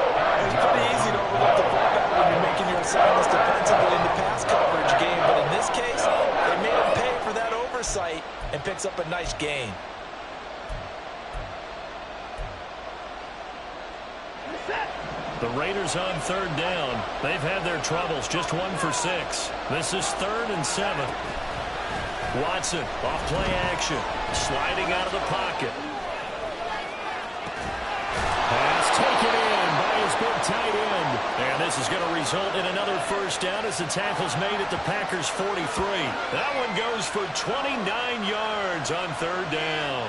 Speaker 2: It's pretty easy to overlook the fullback when you're making your assignments defensively in the pass coverage game. But in this case, they made him pay for that oversight and picks up a nice gain.
Speaker 1: The Raiders on 3rd down. They've had their troubles, just 1 for 6. This is 3rd and 7. Watson off play action, sliding out of the pocket. Pass taken in by his big tight end. And this is going to result in another first down as the tackle's made at the Packers' 43. That one goes for 29 yards on 3rd down.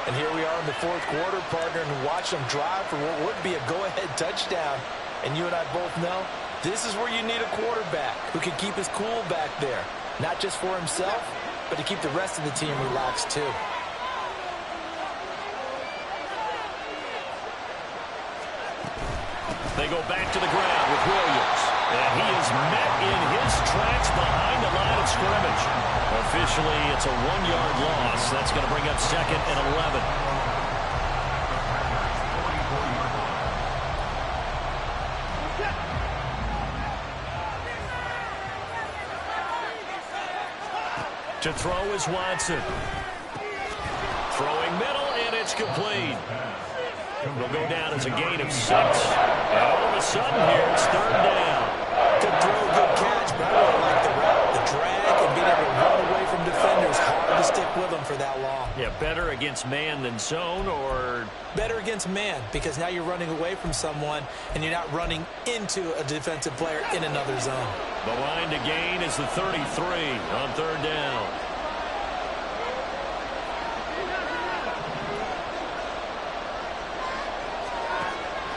Speaker 2: And here we are in the fourth quarter, partner, and watch them drive for what would be a go-ahead touchdown. And you and I both know this is where you need a quarterback who can keep his cool back there. Not just for himself, but to keep the rest of the team relaxed too.
Speaker 1: They go back to the ground with Williams. And he is met in his tracks behind the line of scrimmage. Officially, it's a 1-yard loss. That's going to bring up 2nd and 11. To throw is Watson. Throwing middle, and it's complete. It'll go down as a gain of 6. And all of a sudden here, it's 3rd down.
Speaker 2: Good throw, good catch, but I really like the route, the drag, and being able to run away from defenders. Hard to stick with them for that long.
Speaker 1: Yeah, better against man than zone, or
Speaker 2: better against man, because now you're running away from someone, and you're not running into a defensive player in another zone.
Speaker 1: The line to gain is the 33 on 3rd down.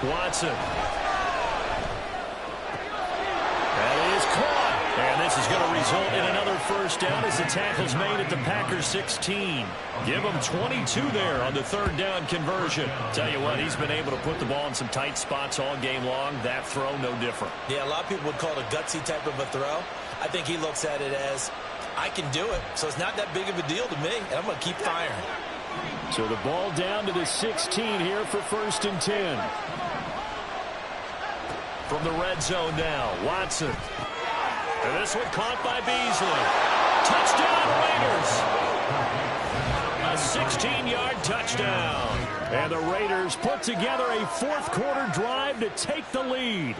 Speaker 1: Watson. That is caught. And this is going to result in another first down as the tackle's made at the Packers 16. Give him 22 there on the 3rd down conversion. Tell you what, he's been able to put the ball in some tight spots all game long. That throw, no different.
Speaker 2: Yeah, a lot of people would call it a gutsy type of a throw. I think he looks at it as, I can do it, so it's not that big of a deal to me, and I'm going to keep firing.
Speaker 1: So the ball down to the 16 here for 1st and 10. From the red zone now, Watson. And this one caught by Beasley. Touchdown, Raiders. A 16-yard touchdown. And the Raiders put together a fourth quarter drive to take the lead.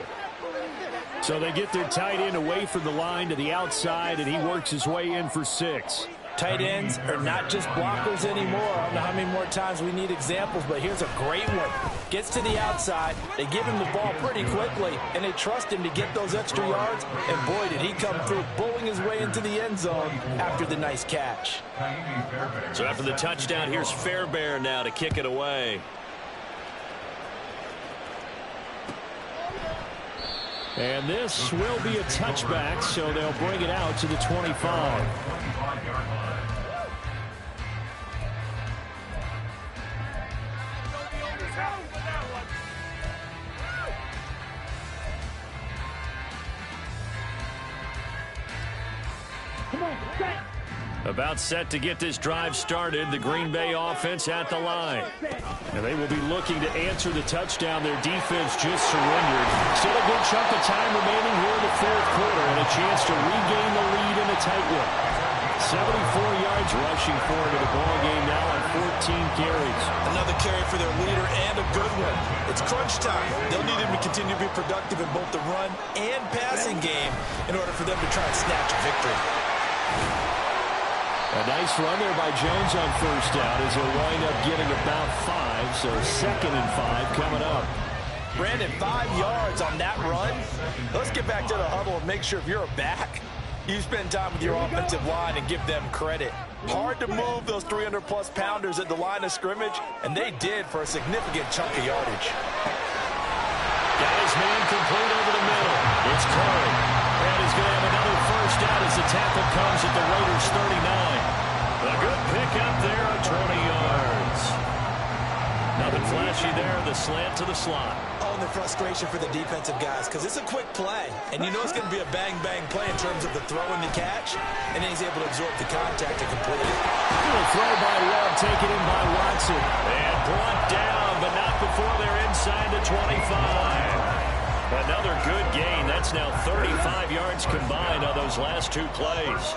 Speaker 1: So they get their tight end away from the line to the outside, and he works his way in for 6.
Speaker 2: Tight ends are not just blockers anymore. I don't know how many more times we need examples, but here's a great one. Gets to the outside, they give him the ball pretty quickly, and they trust him to get those extra yards, and boy, did he come through, bowling his way into the end zone after the nice catch.
Speaker 1: So after the touchdown, here's Fairbairn now to kick it away. And this will be a touchback, so they'll bring it out to the 25. About set to get this drive started, the Green Bay offense at the line. And they will be looking to answer the touchdown. Their defense just surrendered. Still a good chunk of time remaining here in the fourth quarter and a chance to regain the lead in a tight one.
Speaker 6: 74 yards rushing for into the ball game now on 14 carries.
Speaker 3: Another carry for their leader and a good one. It's crunch time. They'll need him to continue to be productive in both the run and passing game in order for them to try and snatch a victory.
Speaker 6: A nice run there by Jones on first down as he'll wind up getting about 5, so 2nd and 5 coming up.
Speaker 3: Brandon, 5 yards on that run. Let's get back to the huddle and make sure if you're a back, you spend time with your offensive line and give them credit. Hard to move those 300-plus pounders at the line of scrimmage, and they did for a significant chunk of yardage.
Speaker 6: Got his man complete over the middle. It's Curry. And he's going to have another first down as the tackle comes at the Raiders' 39. A good pickup there on 20 yards. Nothing flashy there. The slant to the slot.
Speaker 3: Oh, and the frustration for the defensive guys because it's a quick play. And you know it's going to be a bang-bang play in terms of the throw and the catch. And then he's able to absorb the contact and complete it.
Speaker 6: Little throw by Love, taken in by Watson. And brought down, but not before they're inside the 25. Another good gain. That's now 35 yards combined on those last 2 plays.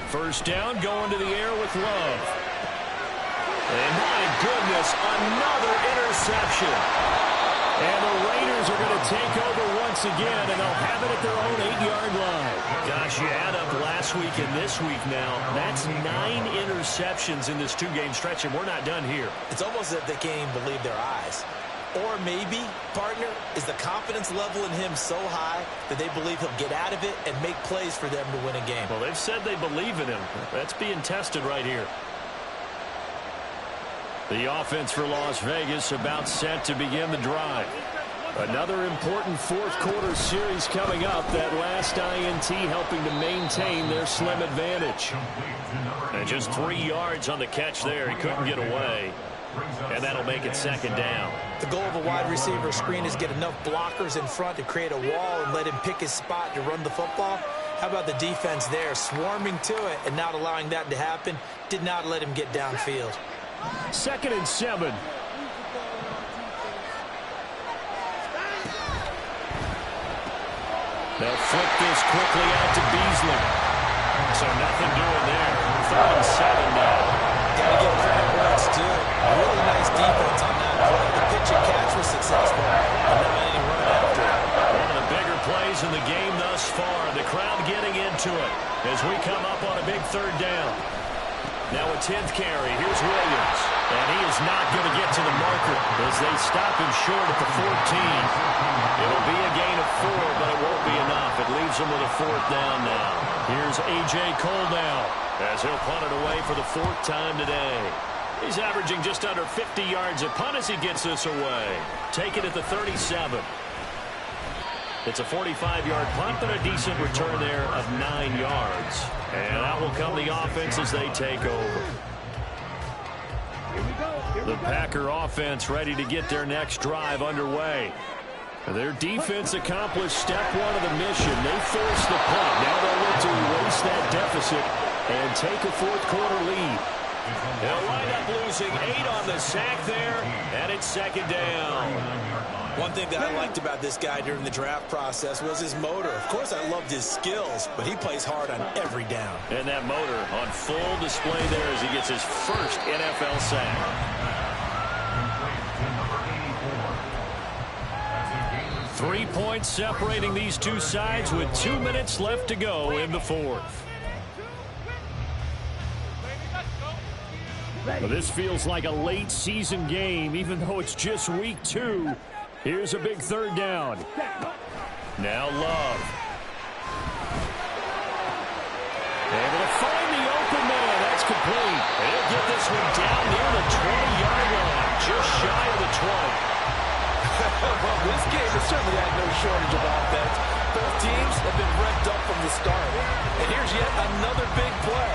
Speaker 6: First down, going to the air with Love. And my goodness, another interception. And the Raiders are going to take over once again, and they'll have it at their own 8-yard line. Gosh, you add up last week and this week now. That's 9 interceptions in this 2-game stretch, and we're not done here.
Speaker 3: It's almost as if they can't even believe their eyes. Or maybe, partner, is the confidence level in him so high that they believe he'll get out of it and make plays for them to win a game.
Speaker 6: Well, they've said they believe in him. That's being tested right here. The offense for Las Vegas about set to begin the drive. Another important fourth-quarter series coming up. That last INT helping to maintain their slim advantage. And just 3 yards on the catch there. He couldn't get away. And that'll make it 2nd down.
Speaker 3: The goal of a wide receiver screen is get enough blockers in front to create a wall and let him pick his spot to run the football. How about the defense there, swarming to it and not allowing that to happen? Did not let him get downfield.
Speaker 6: 2nd and 7. They'll flip this quickly out to Beasley. So nothing doing there. 3rd and 7 now.
Speaker 3: Got to give credit where it's due. A really nice defense on that play. The pitch and catch was successful, and not any run after it.
Speaker 6: One of the bigger plays in the game thus far. The crowd getting into it as we come up on a big 3rd down. Now a 10th carry. Here's Williams. And he is not going to get to the marker as they stop him short at the 14. It'll be a gain of 4, but it won't be enough. It leaves him with a 4th down now. Here's A.J. Cole now as he'll punt it away for the 4th time today. He's averaging just under 50 yards a punt as he gets this away. Take it at the 37. It's a 45-yard punt, but a decent return there of 9 yards. And out will come the offense as they take over. The Packer offense ready to get their next drive underway. Their defense accomplished step 1 of the mission. They forced the punt. Now they'll look to erase that deficit and take a 4th-quarter lead. They'll wind up losing 8 on the sack there, and it's 2nd down.
Speaker 3: One thing that I liked about this guy during the draft process was his motor. Of course, I loved his skills, but he plays hard on every down.
Speaker 6: And that motor on full display there as he gets his first NFL sack. 3 points separating these two sides with 2 minutes left to go in the 4th. Well, this feels like a late season game, even though it's just week 2. Here's a big 3rd down. Now Love. Able to find the open man. That's complete. He'll get this one down near the 20-yard line, just shy of the 20.
Speaker 2: Well, this game has certainly had no shortage of offense. Both teams have been revved up from the start. And here's yet another big play.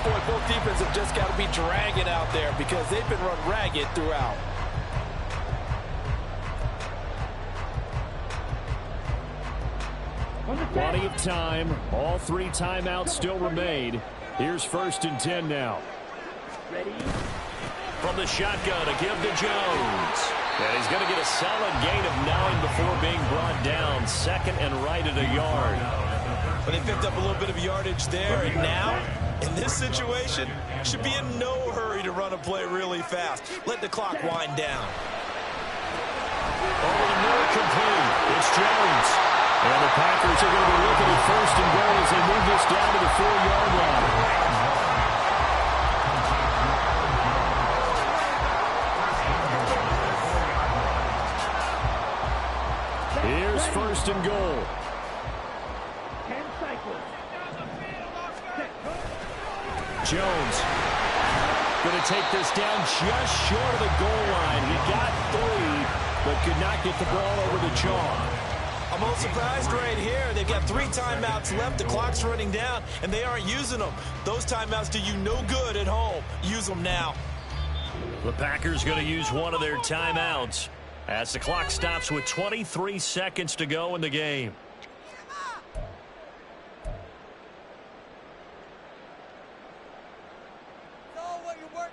Speaker 2: Boy, both defenses have just got to be dragging out there because they've been run ragged throughout.
Speaker 6: Plenty of time. All 3 timeouts still remain. Here's 1st and 10 now.
Speaker 3: From
Speaker 1: From the shotgun, a give to Jones. And he's going to get a solid gain of 9 before being brought down. Second and right at a yard.
Speaker 3: But they picked up a little bit of yardage there, and now, in this situation, should be in no hurry to run a play really fast. Let the clock wind down.
Speaker 1: Over the middle, complete. It's Jones. And the Packers are going to be looking at first and goal as they move this down to the 4-yard line. Here's first and goal. Jones going to take this down just short of the goal line. He got 3, but could not get the ball over the jaw.
Speaker 3: I'm a little surprised right here. They've got 3 timeouts left. The clock's running down, and they aren't using them. Those timeouts do you no good at home. Use them now.
Speaker 1: The Packers going to use one of their timeouts as the clock stops with 23 seconds to go in the game.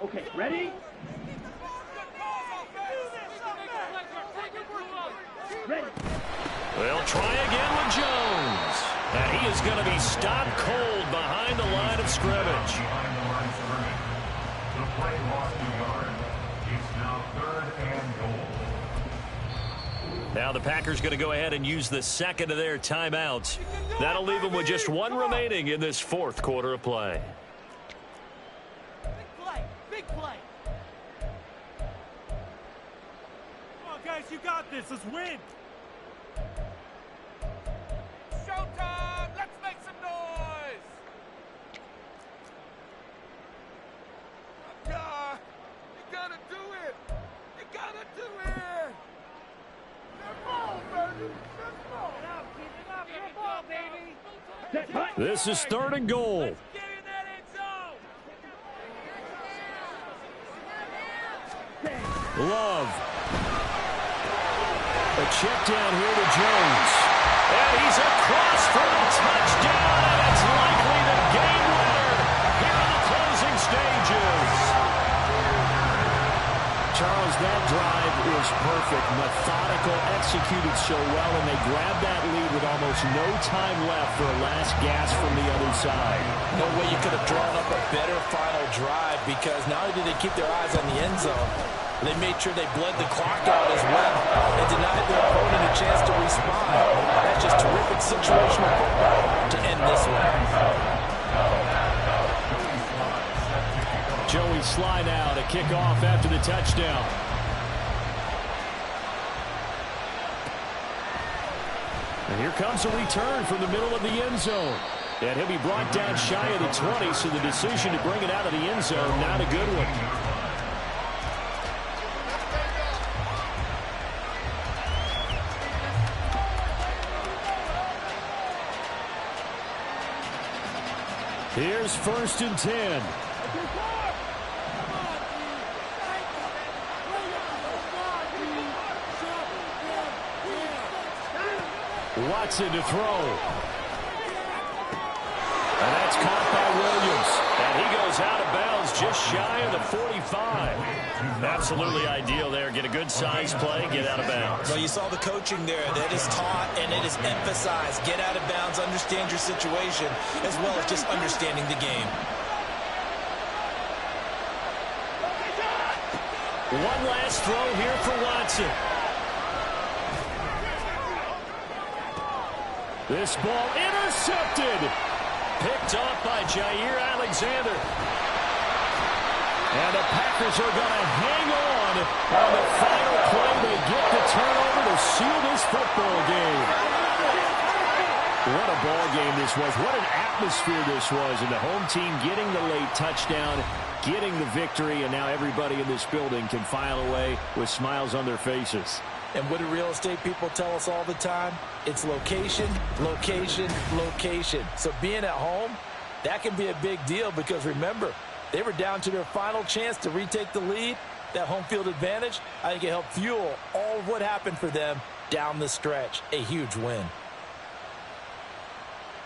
Speaker 7: Okay, ready? Ready.
Speaker 1: They'll try again with Jones. And he is going to be stopped cold behind the line of scrimmage.
Speaker 5: The play lost 2 yards. It's now 3rd and goal.
Speaker 1: Now the Packers going to go ahead and use the second of their timeouts. That'll leave them with just 1 remaining in this 4th quarter of play.
Speaker 4: Big play.
Speaker 7: Come on, guys, you got this. Let's win.
Speaker 4: Showtime! Let's make some noise! God, you gotta do it! You gotta do it! Good ball, baby! Good ball! Keep it up! Good ball, baby!
Speaker 1: This is 3rd and goal.
Speaker 4: Get in that end zone!
Speaker 1: Love. A check down here to Jones. And he's across for a touchdown, and it's likely the game winner here in the closing stages. Charles, that drive was perfect, methodical, executed so well, and they grabbed that lead with almost no time left for a last gasp from the other side.
Speaker 3: No way you could have drawn up a better final drive, because not only did they keep their eyes on the end zone, they made sure they bled the clock out as well and denied their opponent a chance to respond. That's just terrific situational football to end this one.
Speaker 1: Joey Slye now to kick off after the touchdown. And here comes a return from the middle of the end zone. And he'll be brought down shy of the 20, so the decision to bring it out of the end zone, not a good one. Here's 1st and 10. Watson to throw. And that's caught by Williams. And he goes out of bounds just shy of the 45. Absolutely ideal there. Get a good size play, get out of bounds.
Speaker 3: Well, you saw the coaching there. That is taught and it is emphasized. Get out of bounds, understand your situation, as well as just understanding the game.
Speaker 1: One last throw here for Watson. This ball intercepted. Picked off by Jair Alexander. And the Packers are going to hang on the final play. They get the turnover to seal this football game. What a ball game this was. What an atmosphere this was. And the home team getting the late touchdown, getting the victory, and now everybody in this building can file away with smiles on their faces.
Speaker 3: And what do real estate people tell us all the time? It's location, location, location. So being at home, that can be a big deal because remember, they were down to their final chance to retake the lead. That home field advantage, I think it helped fuel all of what happened for them down the stretch. A huge win.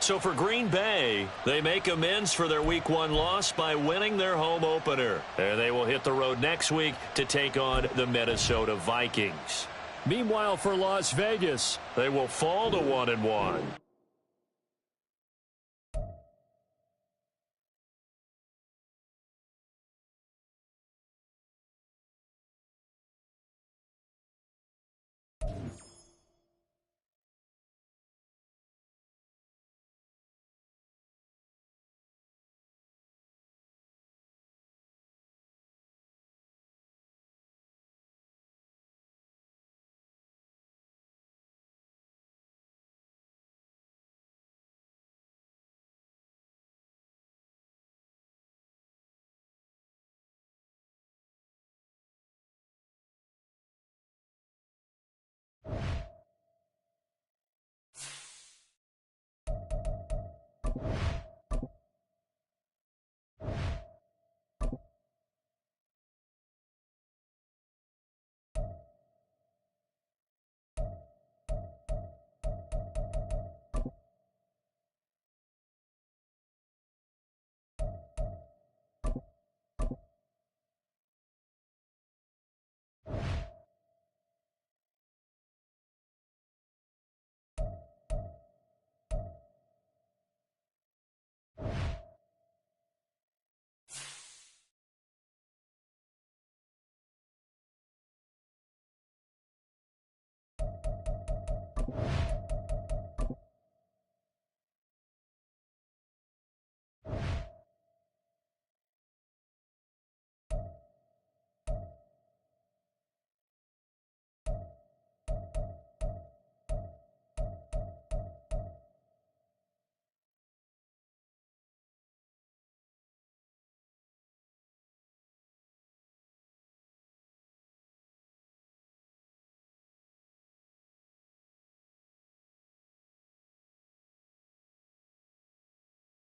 Speaker 1: So for Green Bay, they make amends for their Week 1 loss by winning their home opener. And they will hit the road next week to take on the Minnesota Vikings. Meanwhile, for Las Vegas, they will fall to 1-1.